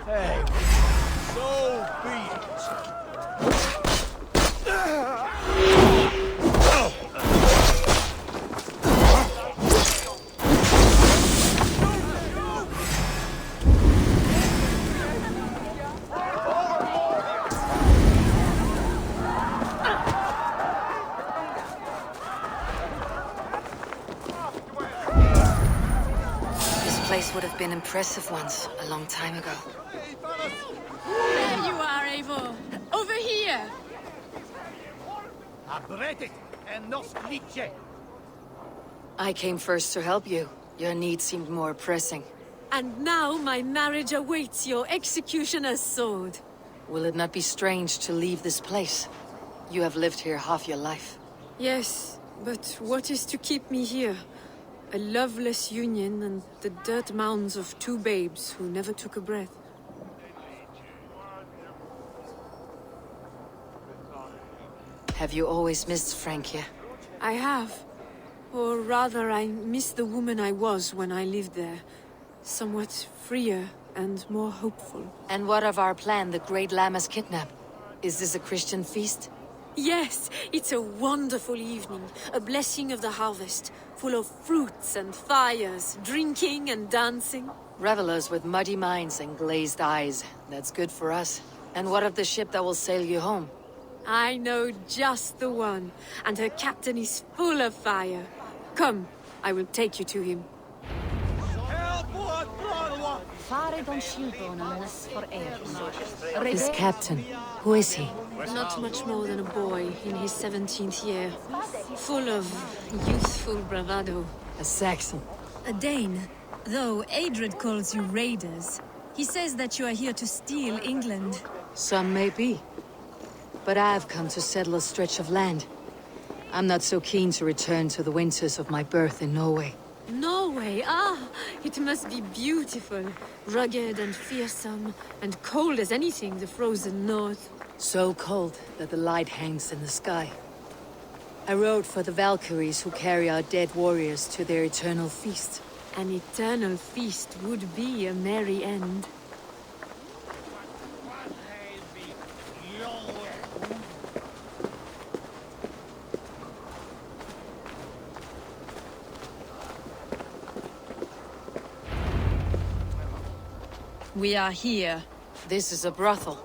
Hey, so be it.
Would have been impressive once, a long time ago.
There you are, Eivor. Over here.
I came first to help you. Your need seemed more pressing.
And now my marriage awaits your executioner's sword.
Will it not be strange to leave this place? You have lived here half your life.
Yes, but what is to keep me here? A loveless union and the dirt mounds of two babes who never took a breath.
Have you always missed Francia?
I have. Or rather, I miss the woman I was when I lived there. Somewhat freer and more hopeful.
And what of our plan, the Great Lammas kidnap? Is this a Christian feast?
Yes, it's a wonderful evening. A blessing of the harvest. Full of fruits and fires, drinking and dancing.
Revelers with muddy minds and glazed eyes. That's good for us. And what of the ship that will sail you home?
I know just the one. And her captain is full of fire. Come, I will take you to him.
His captain, who is he?
Not much more than a boy in his 17th year. Full of youthful bravado.
A Saxon.
A Dane. Though Estrid calls you raiders. He says that you are here to steal England.
Some may be. But I've come to settle a stretch of land. I'm not so keen to return to the winters of my birth in Norway.
Norway? Ah, it must be beautiful. Rugged and fearsome, and cold as anything the frozen north.
So cold that the light hangs in the sky. I rode for the Valkyries who carry our dead warriors to their eternal feast.
An eternal feast would be a merry end.
We are here.
This is a brothel.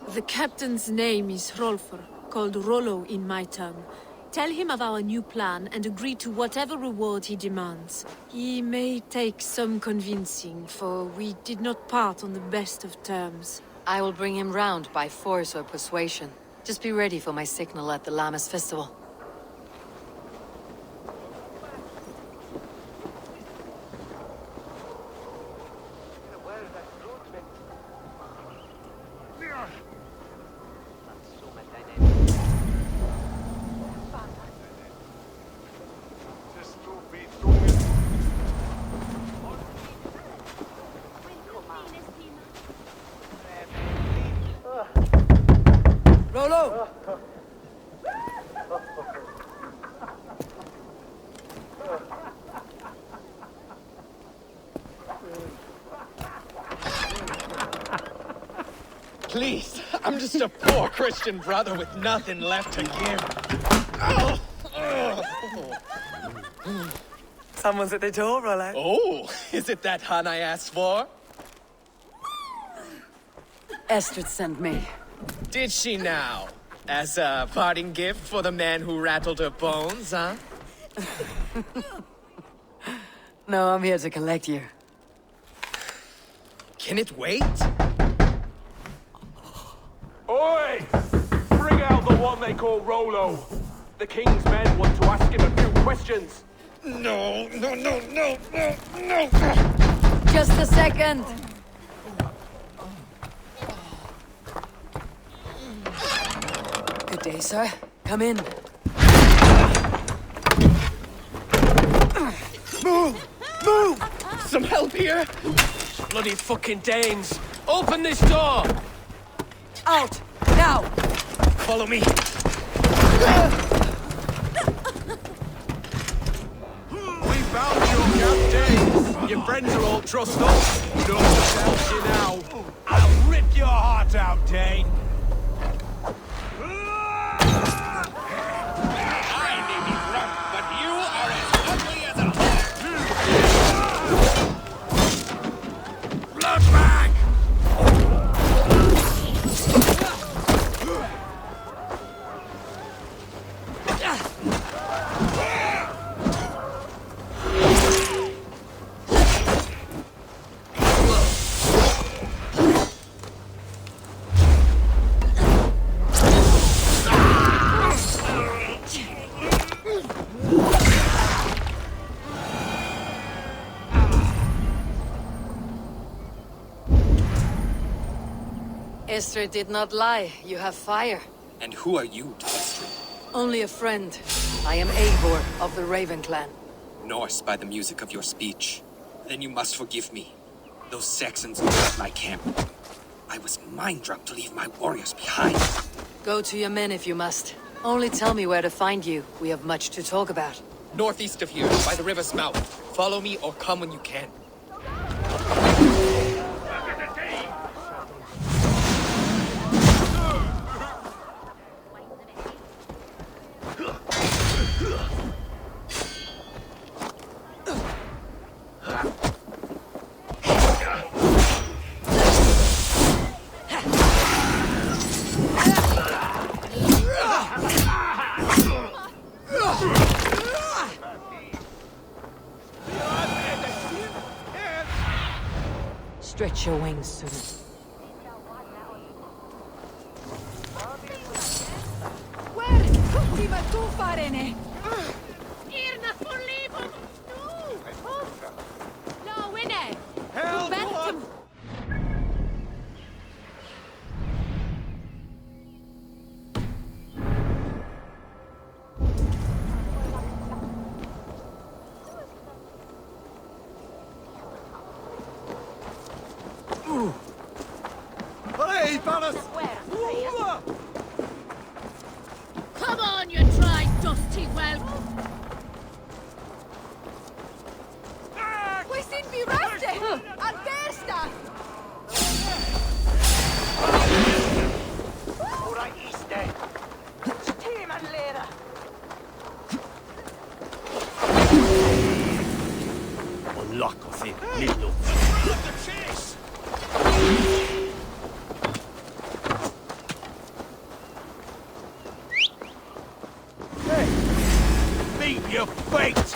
The captain's name is Hrolfr, called Rollo in my tongue. Tell him of our new plan and agree to whatever reward he demands. He may take some convincing, for we did not part on the best of terms.
I will bring him round by force or persuasion. Just be ready for my signal at the Lammas festival.
Rollo!
Please, I'm just a poor Christian brother with nothing left to give.
Someone's at the door, Rollo.
Oh, is it that hun I asked for?
Estrid sent me.
Did she now? As a parting gift for the man who rattled her bones, huh?
No, I'm here to collect you.
Can it wait?
Oi! Bring out the one they call Rollo. The king's men want to ask him a few questions.
No.
Just a second. Good day, sir. Come in.
Move! Some help here?
Bloody fucking Danes! Open this door!
Out! Now!
Follow me.
We found your captain. Your friends are all trussed up. Don't help you now.
I'll rip your heart out, Dane.
I may be drunk, but you are as ugly as a blood bag.
Estrid did not lie. You have fire.
And who are you to Estrid?
Only a friend. I am Eivor of the Raven clan.
Norse by the music of your speech. Then you must forgive me. Those Saxons left my camp. I was mind-drunk to leave my warriors behind.
Go to your men if you must. Only tell me where to find you. We have much to talk about.
Northeast of here, by the river's mouth. Follow me or come when you can.
Stretch your wings, student.
Come on, you dry, dusty whelp!
We sind vi røfte! Al Birstan!
Ora iste! Stemen leder! Unlock oss in, Lillo. The chase! Meet your fate!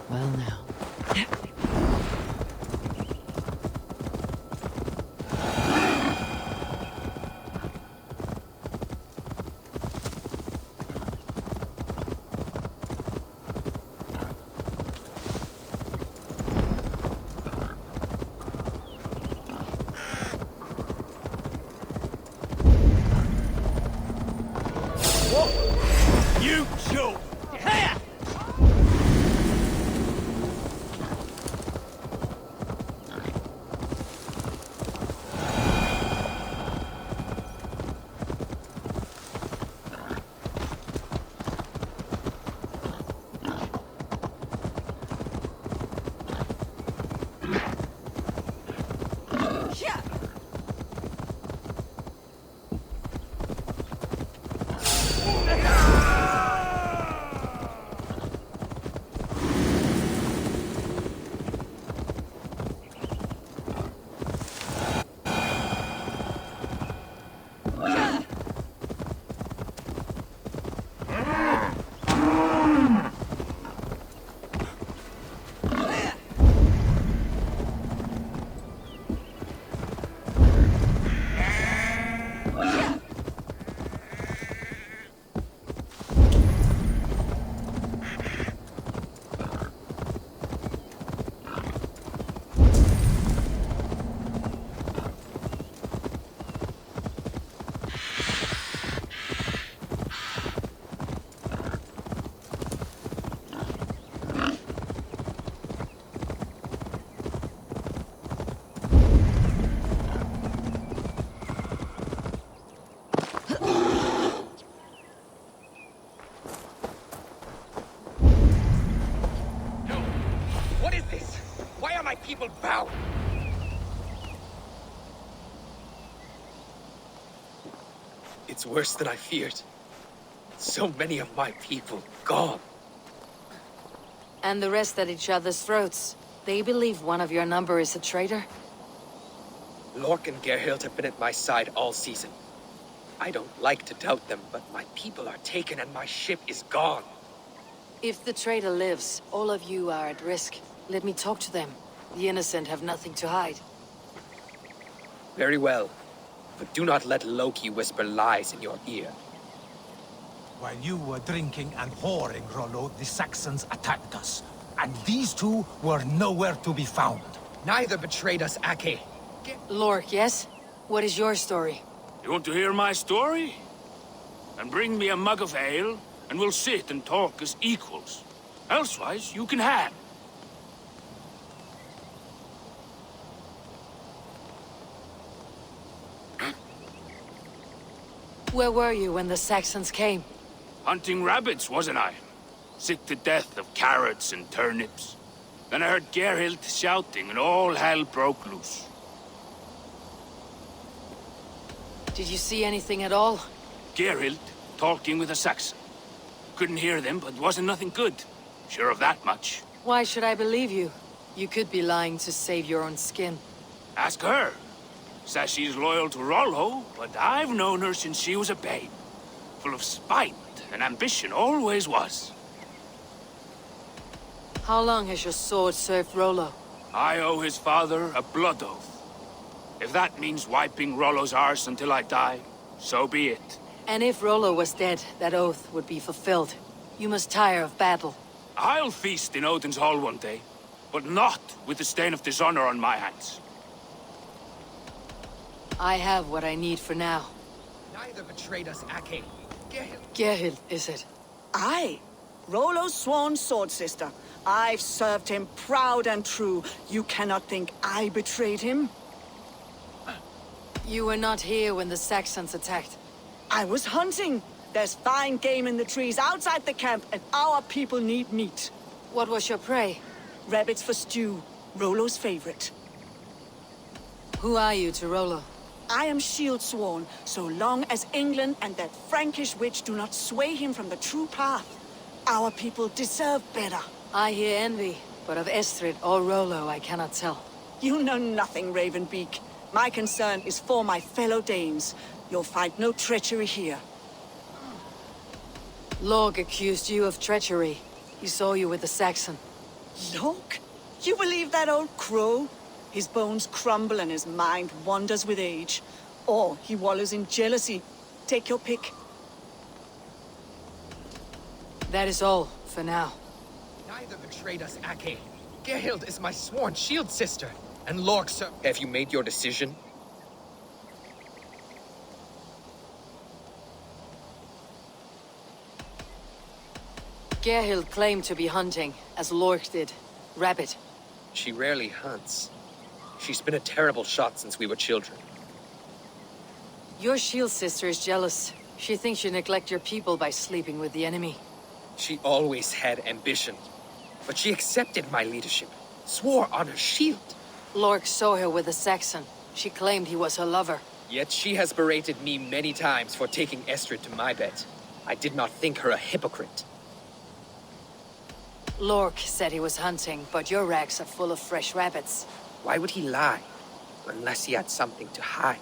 Well now.
You joke! Here!
It's worse than I feared. So many of my people gone.
And the rest at each other's throats. They believe one of your number is a traitor?
Lork and Gerhild have been at my side all season. I don't like to doubt them, but my people are taken and my ship is gone.
If the traitor lives, all of you are at risk. Let me talk to them. The innocent have nothing to hide.
Very well. But do not let Loki whisper lies in your ear.
While you were drinking and whoring, Rollo, the Saxons attacked us. And these two were nowhere to be found.
Neither betrayed us, Ake.
Lork, yes? What is your story?
You want to hear my story? Then bring me a mug of ale, and we'll sit and talk as equals. Elsewise, you can have.
Where were you when the Saxons came?
Hunting rabbits, wasn't I? Sick to death of carrots and turnips. Then I heard Gerhild shouting, and all hell broke loose.
Did you see anything at all?
Gerhild talking with a Saxon. Couldn't hear them, but wasn't nothing good. Sure of that much.
Why should I believe you? You could be lying to save your own skin.
Ask her. Says she's loyal to Rollo, but I've known her since she was a babe. Full of spite and ambition, always was.
How long has your sword served Rollo?
I owe his father a blood oath. If that means wiping Rollo's arse until I die, so be it.
And if Rollo was dead, that oath would be fulfilled. You must tire of battle.
I'll feast in Odin's hall one day, but not with the stain of dishonor on my hands.
I have what I need for now.
Neither betrayed us, Ake.
Gerhild, is it?
Aye. Rollo's sworn sword sister. I've served him proud and true. You cannot think I betrayed him?
You were not here when the Saxons attacked.
I was hunting. There's fine game in the trees outside the camp, and our people need meat.
What was your prey?
Rabbits for stew. Rollo's favorite.
Who are you to Rollo?
I am shield sworn, so long as England and that Frankish witch do not sway him from the true path. Our people deserve better.
I hear envy, but of Estrid or Rollo I cannot tell.
You know nothing, Ravenbeak. My concern is for my fellow Danes. You'll find no treachery here.
Lork accused you of treachery. He saw you with the Saxon.
Lork? You believe that old crow? His bones crumble and his mind wanders with age. Or he wallows in jealousy. Take your pick.
That is all, for now.
Neither betrayed us, Ake. Gerhild is my sworn shield sister. And Lork, sir, have you made your decision?
Gerhild claimed to be hunting, as Lork did. Rabbit.
She rarely hunts. She's been a terrible shot since we were children.
Your shield sister is jealous. She thinks you neglect your people by sleeping with the enemy.
She always had ambition. But she accepted my leadership. Swore on her shield.
Lork saw her with a Saxon. She claimed he was her lover.
Yet she has berated me many times for taking Estrid to my bed. I did not think her a hypocrite.
Lork said he was hunting, but your racks are full of fresh rabbits.
Why would he lie? Unless he had something to hide.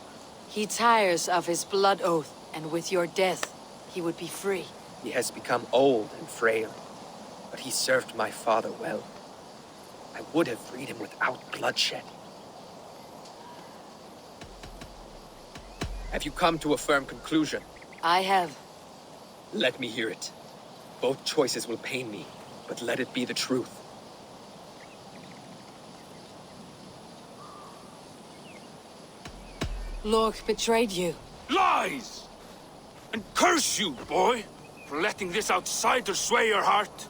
He tires of his blood oath, and with your death, he would be free.
He has become old and frail, but he served my father well. I would have freed him without bloodshed. Have you come to a firm conclusion?
I have.
Let me hear it. Both choices will pain me, but let it be the truth.
Lork betrayed you.
Lies! And curse you, boy, for letting this outsider sway your heart.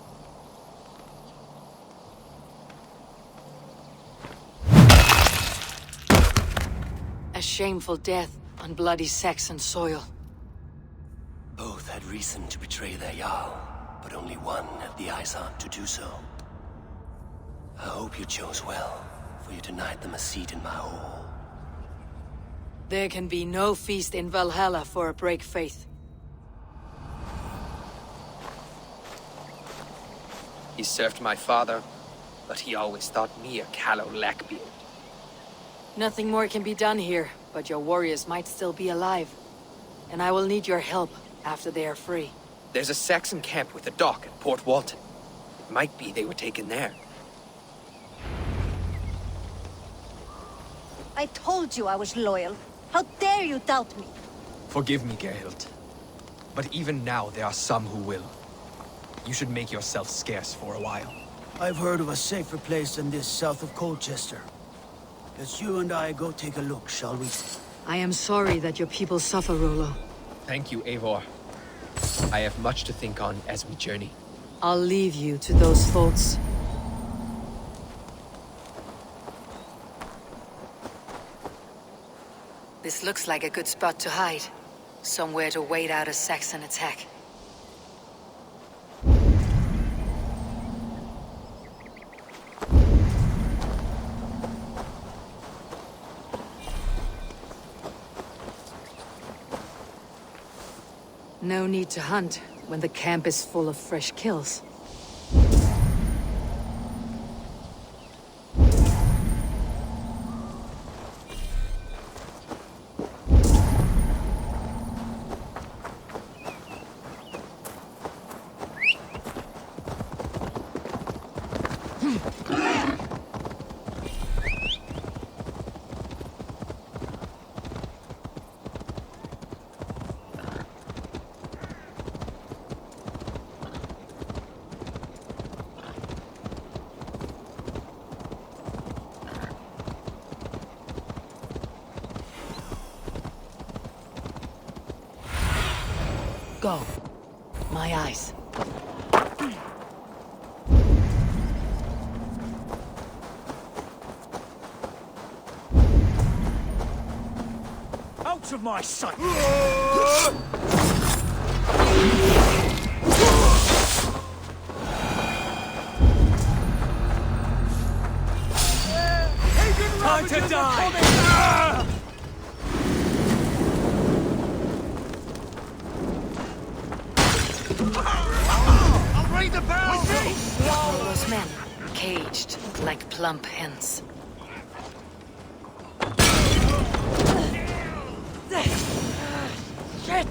A shameful death on bloody Saxon soil.
Both had reason to betray their Jarl, but only one had the eyesight to do so. I hope you chose well, for you denied them a seat in my hall.
There can be no feast in Valhalla for a break faith.
He served my father, but he always thought me a callow lackbeard.
Nothing more can be done here, but your warriors might still be alive. And I will need your help after they are free.
There's a Saxon camp with a dock at Port Walton. It might be they were taken there.
I told you I was loyal. How dare you doubt me?
Forgive me, Gerhild. But even now there are some who will. You should make yourself scarce for a while.
I've heard of a safer place than this south of Colcestre. Let's you and I go take a look, shall we?
I am sorry that your people suffer, Rollo.
Thank you, Eivor. I have much to think on as we journey.
I'll leave you to those thoughts. This looks like a good spot to hide. Somewhere to wait out a Saxon attack. No need to hunt when the camp is full of fresh kills. Go. My eyes.
Out of my sight!
Time to die!
I'll ring the bell!
All those men, caged like plump hens.
Shit!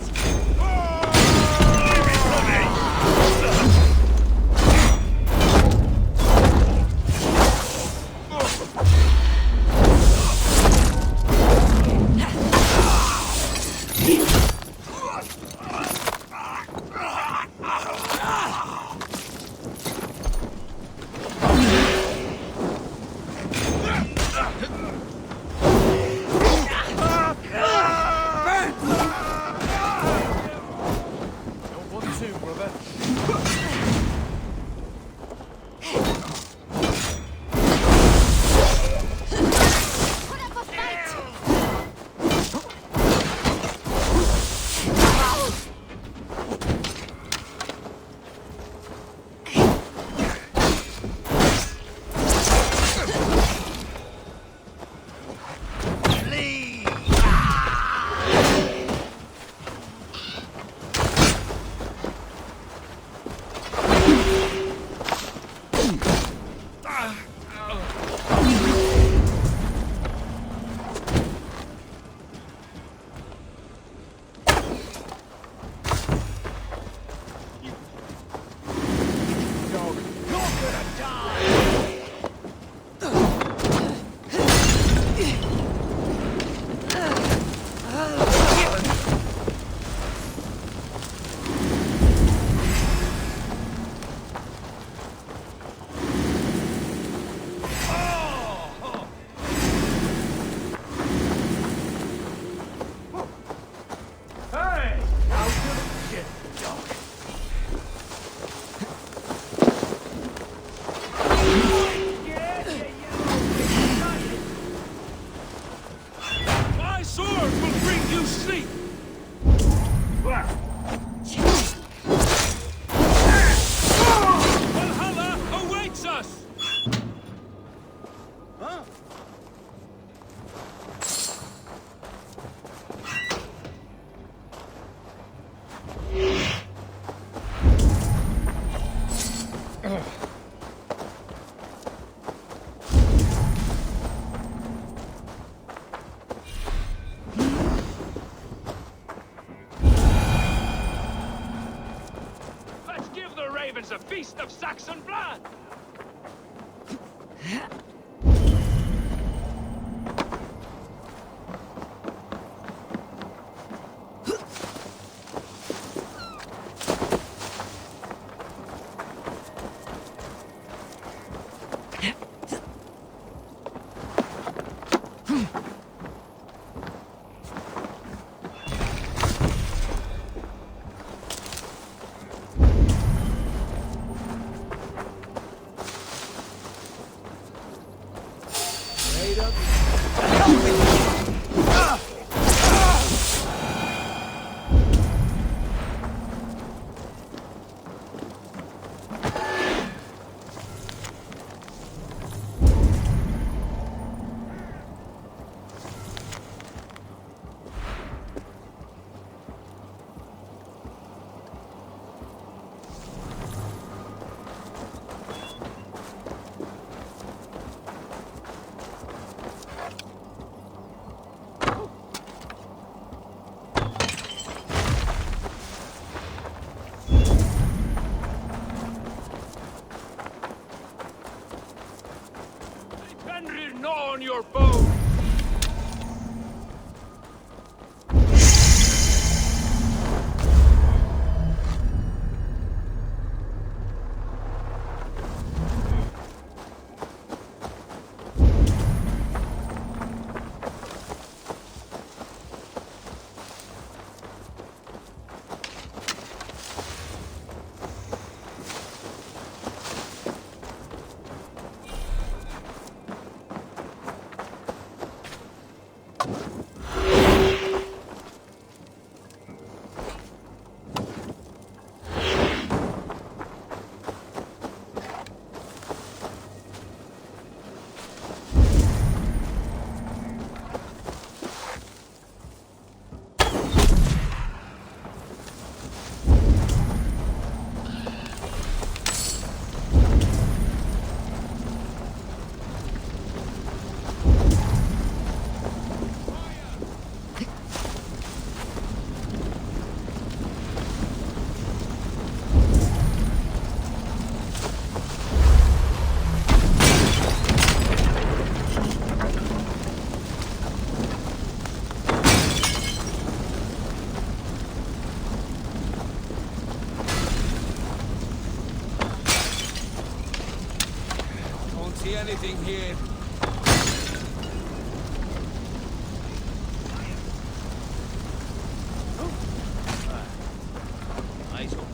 is a feast of Saxon blood! On your boat! Anything here? Nice one.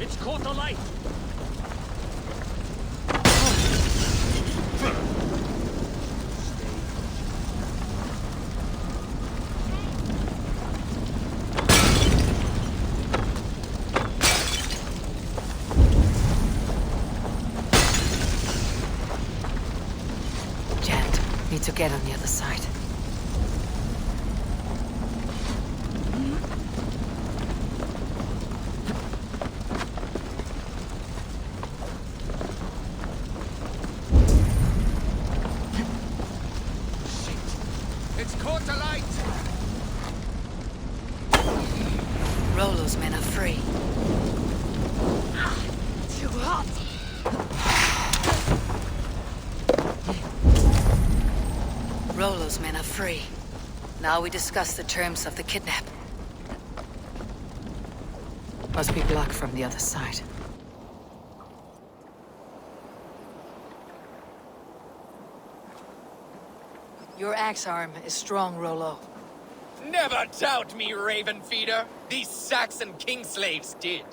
It's caught alight.
To get on the other side.
Shit! It's caught alight!
Rollo's men are free.
Too hot!
Rollo's men are free. Now we discuss the terms of the kidnap. Must be blocked from the other side. Your axe arm is strong, Rollo.
Never doubt me, Raven Feeder. These Saxon king slaves did.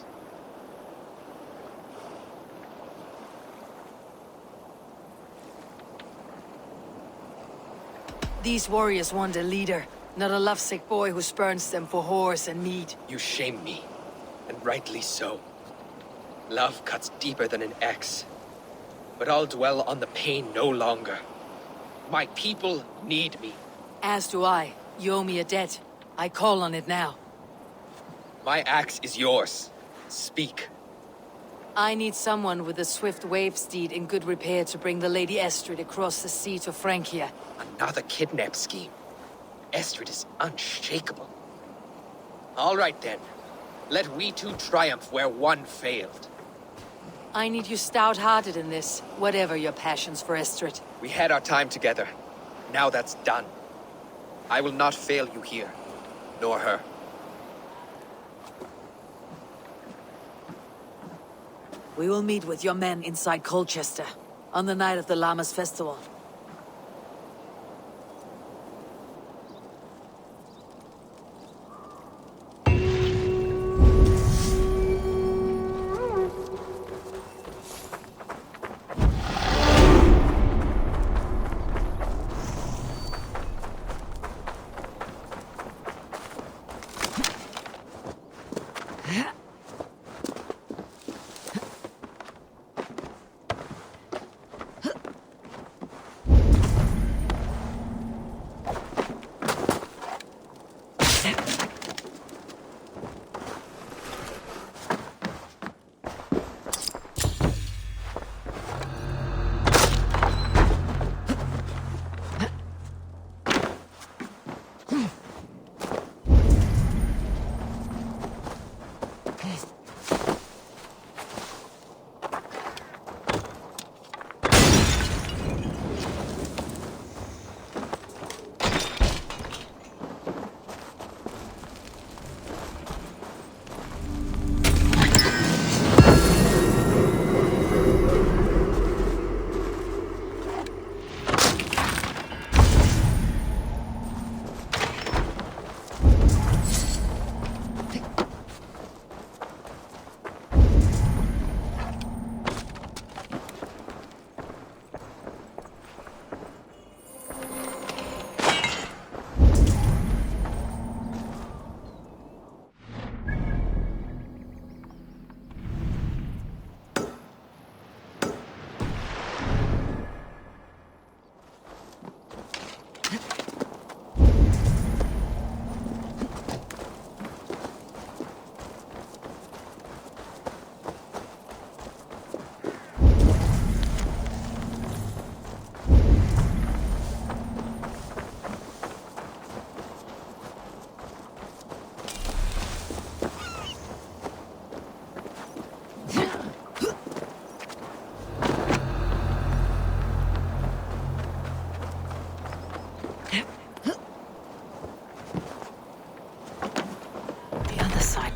These warriors want a leader, not a lovesick boy who spurns them for whores and mead.
You shame me, and rightly so. Love cuts deeper than an axe. But I'll dwell on the pain no longer. My people need me.
As do I. You owe me a debt. I call on it now.
My axe is yours. Speak.
I need someone with a swift wave steed in good repair to bring the Lady Estrid across the sea to Francia.
Another kidnap scheme. Estrid is unshakable. All right then. Let we two triumph where one failed.
I need you stout-hearted in this, whatever your passions for Estrid.
We had our time together. Now that's done. I will not fail you here, nor her.
We will meet with your men inside Colcestre, on the night of the Llamas festival.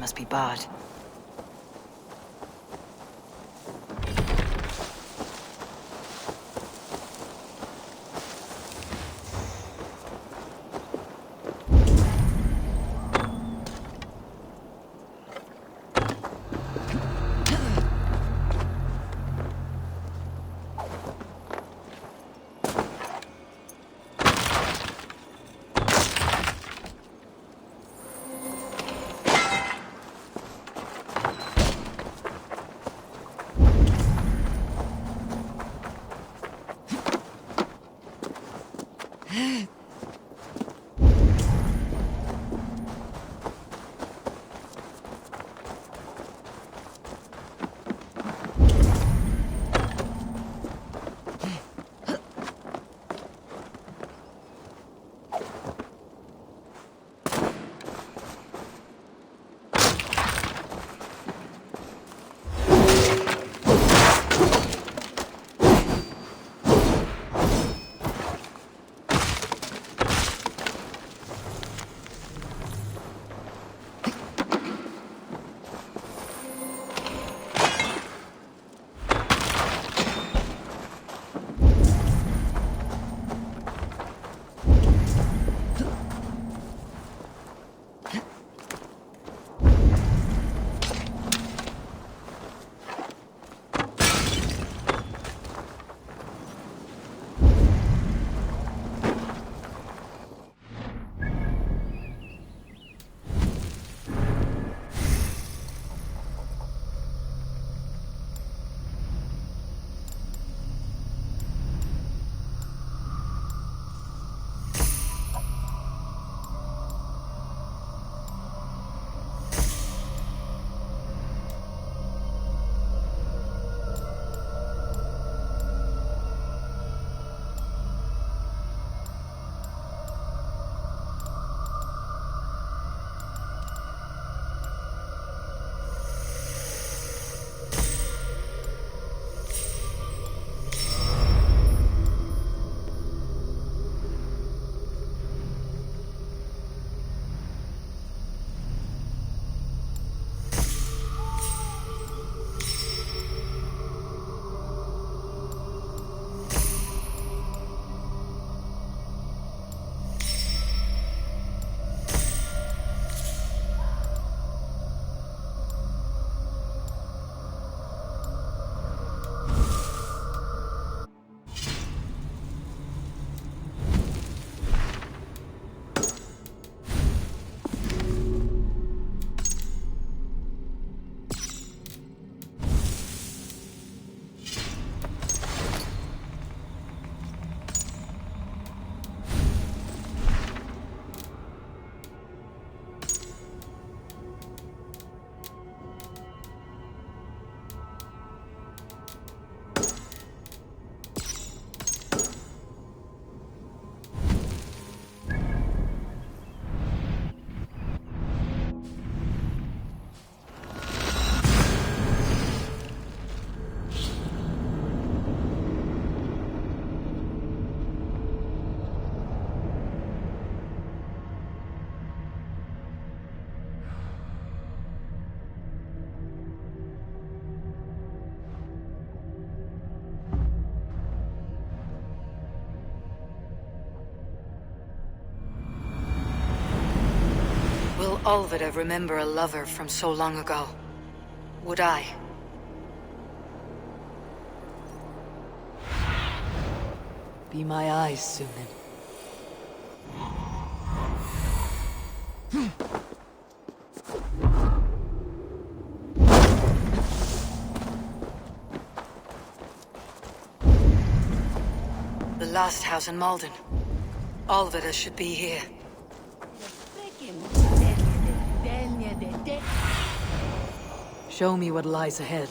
Must be barred. Alfida remember a lover from so long ago? Would I? Be my eyes, Sunan. The last house in Malden. Alfida should be here. Show me what lies ahead.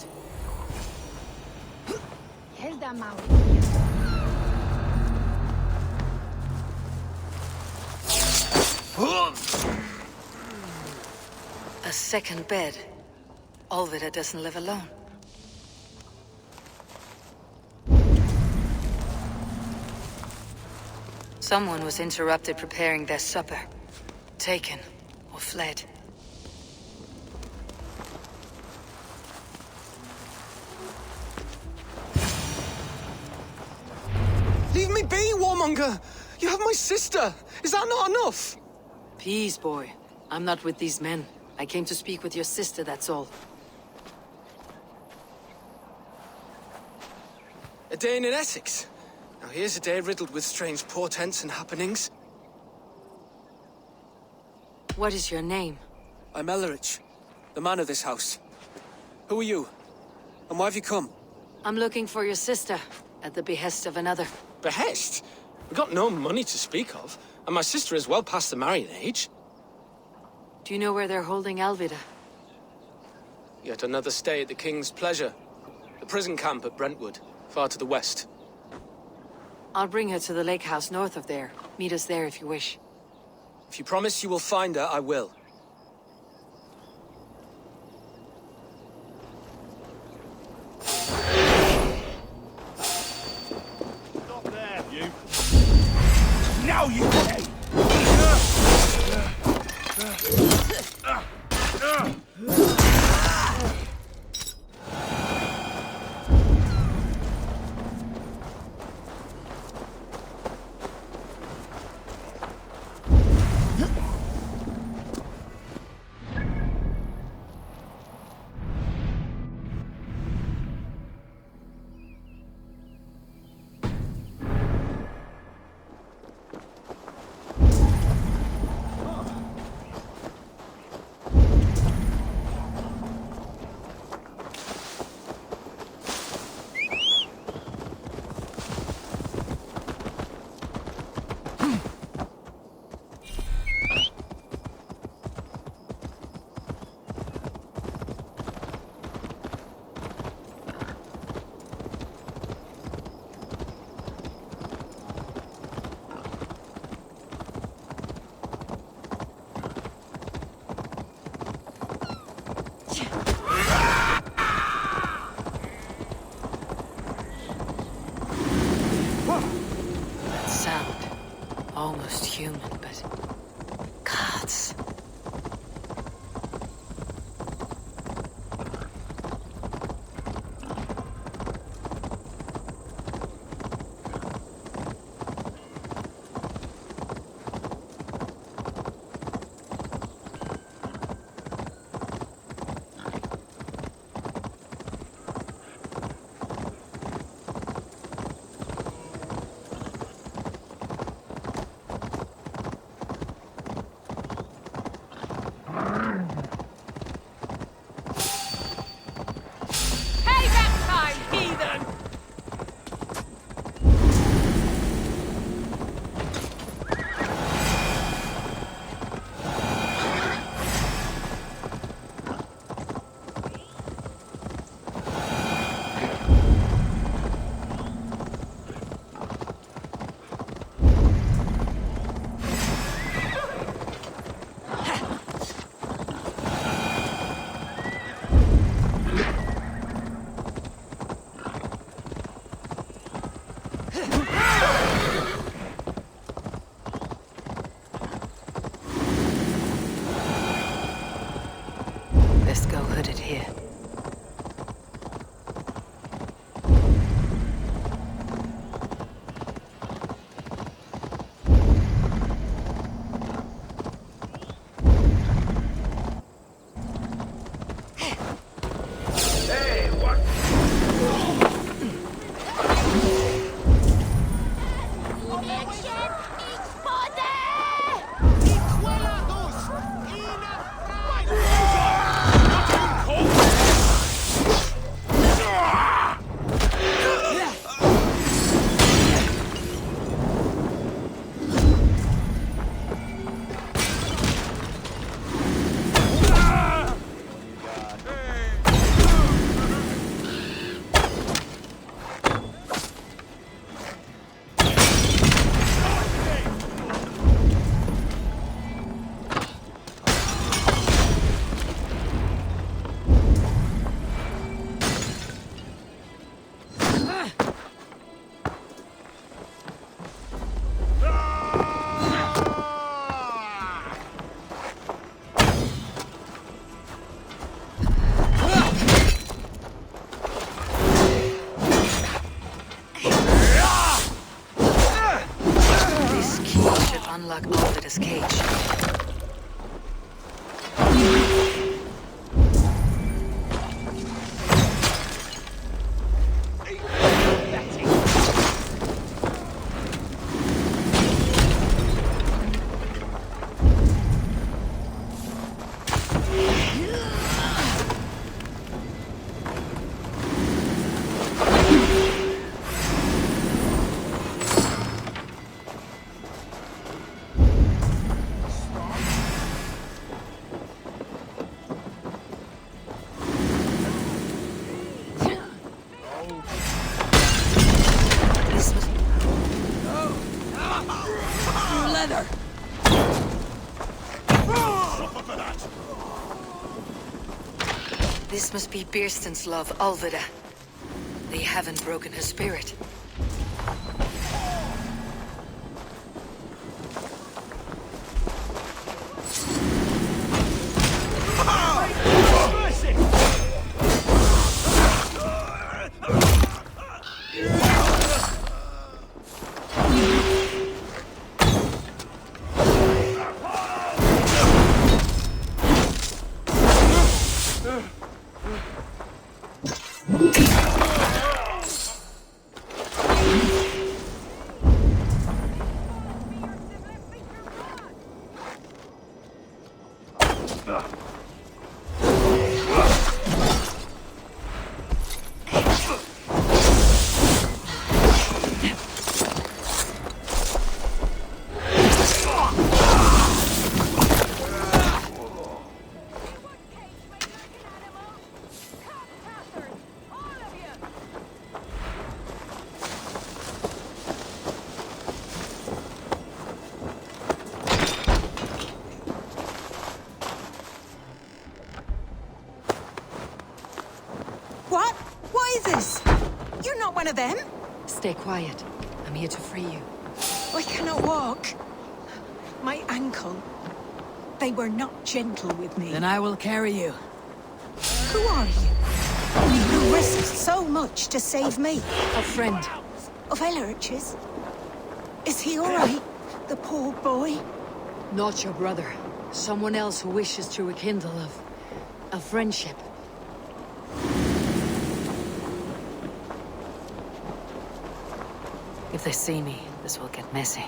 A second bed. Alfida doesn't live alone. Someone was interrupted preparing their supper. Taken or fled.
Leave me be, warmonger! You have my sister! Is that not enough?
Peace, boy. I'm not with these men. I came to speak with your sister, that's all.
A day in Essexe. Now here's a day riddled with strange portents and happenings.
What is your name?
I'm Ellerich, the man of this house. Who are you? And why have you come?
I'm looking for your sister, at the behest of another.
Behest? We've got no money to speak of, and my sister is well past the marrying age.
Do you know where they're holding Alfida?
Yet another stay at the King's pleasure. The prison camp at Brentwood, far to the west.
I'll bring her to the lake house north of there. Meet us there if you wish.
If you promise you will find her, I will.
Stop there, you. Now you pay!
Almost human, but... gods. unlock Alfida's cage. This must be Birstan's love, Alfida. They haven't broken her spirit.
One of them?
Stay quiet. I'm here to free you.
I cannot walk. My ankle. They were not gentle with me.
Then I will carry you.
Who are you? You risked so much to save me.
A friend.
Of Elrich's? Is he all right? The poor boy?
Not your brother. Someone else who wishes to rekindle a friendship. If they see me, this will get messy.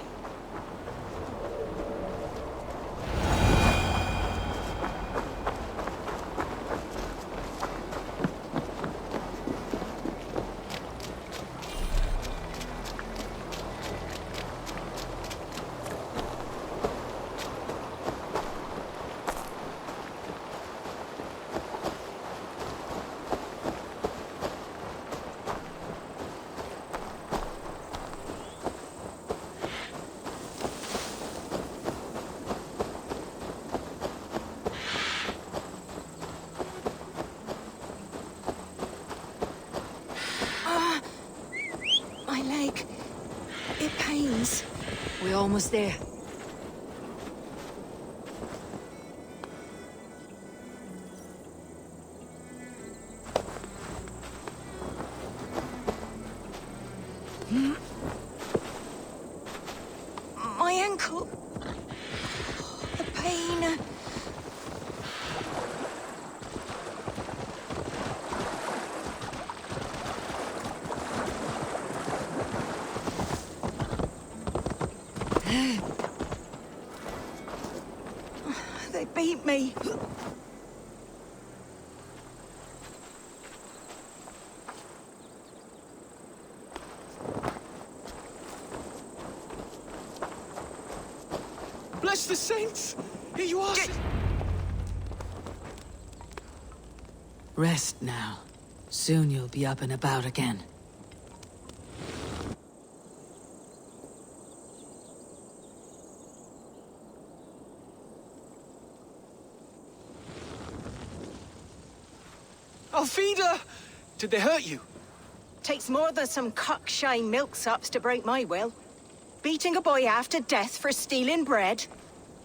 We're almost there.
My ankle. The pain. They beat me.
Bless the saints! Here you are!
Rest now. Soon you'll be up and about again.
Alfida! Did they hurt you?
Takes more than some cockshy milksops to break my will. Beating a boy half to death for stealing bread?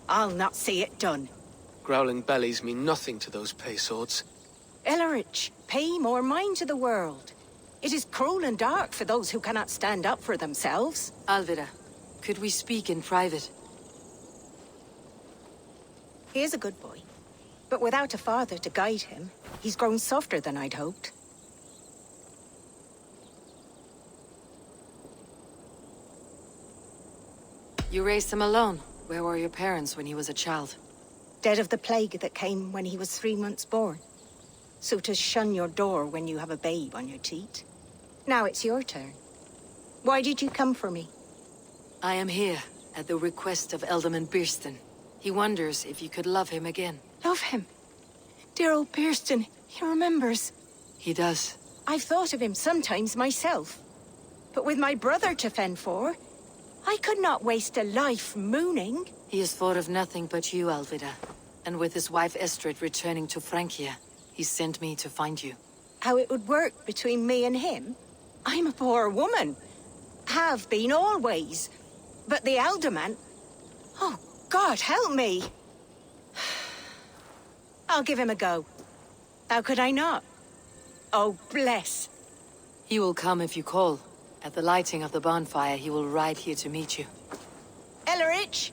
I'll not see it done.
Growling bellies mean nothing to those pay swords.
Elrich, pay more mind to the world. It is cruel and dark for those who cannot stand up for themselves.
Alfida, could we speak in private?
He is a good boy. But without a father to guide him, he's grown softer than I'd hoped.
You raised him alone. Where were your parents when he was a child?
Dead of the plague that came when he was 3 months born. So to shun your door when you have a babe on your teat. Now it's your turn. Why did you come for me?
I am here, at the request of Ealdorman Birstan. He wonders if you could love him again.
Love him? Dear old Birstan, he remembers.
He does.
I've thought of him sometimes myself. But with my brother to fend for, I could not waste a life mooning.
He has thought of nothing but you, Alfida. And with his wife Estrid returning to Francia, he sent me to find you.
How it would work between me and him? I'm a poor woman. Have been always. But the Ealdorman... Oh, God, help me! I'll give him a go. How could I not? Oh, bless.
He will come if you call. At the lighting of the bonfire, he will ride here to meet you.
Ellerich,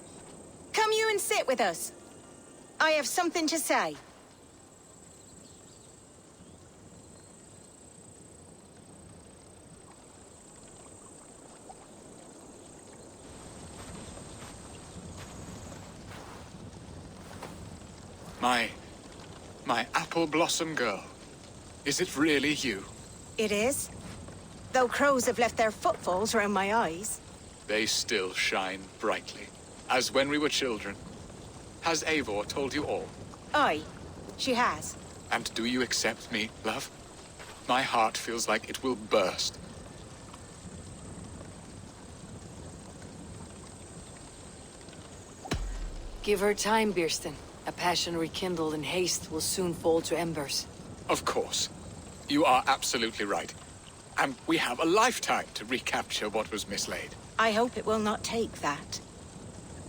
come you and sit with us. I have something to say.
My apple blossom girl. Is it really you?
It is. Though crows have left their footfalls around my eyes.
They still shine brightly, as when we were children. Has Eivor told you all?
Aye, she has.
And do you accept me, love? My heart feels like it will burst.
Give her time, Birstan. A passion rekindled in haste will soon fall to embers.
Of course. You are absolutely right. And we have a lifetime to recapture what was mislaid.
I hope it will not take that.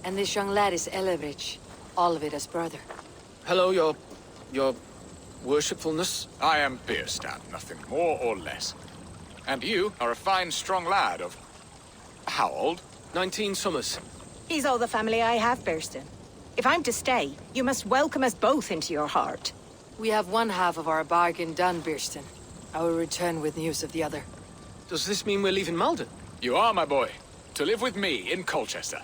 And this young lad is Ellerich, Alvida's brother.
Hello, your worshipfulness.
I am Birstan, nothing more or less. And you are a fine, strong lad of... how old?
19 summers.
He's all the family I have, Birstan. If I'm to stay, you must welcome us both into your heart.
We have one half of our bargain done, Birstan. I will return with news of the other.
Does this mean we're leaving Malden?
You are, my boy. To live with me in Colcestre.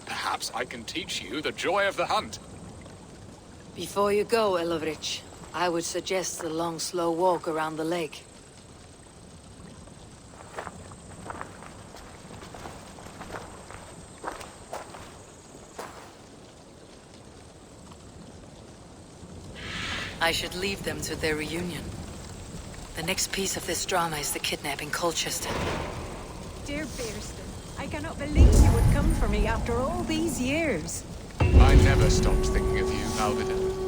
Perhaps I can teach you the joy of the hunt.
Before you go, Ellerich, I would suggest a long, slow walk around the lake. I should leave them to their reunion. The next piece of this drama is the kidnapping Colcestre.
Dear Birstan, I cannot believe you would come for me after all these years.
I never stopped thinking of you, Alfida.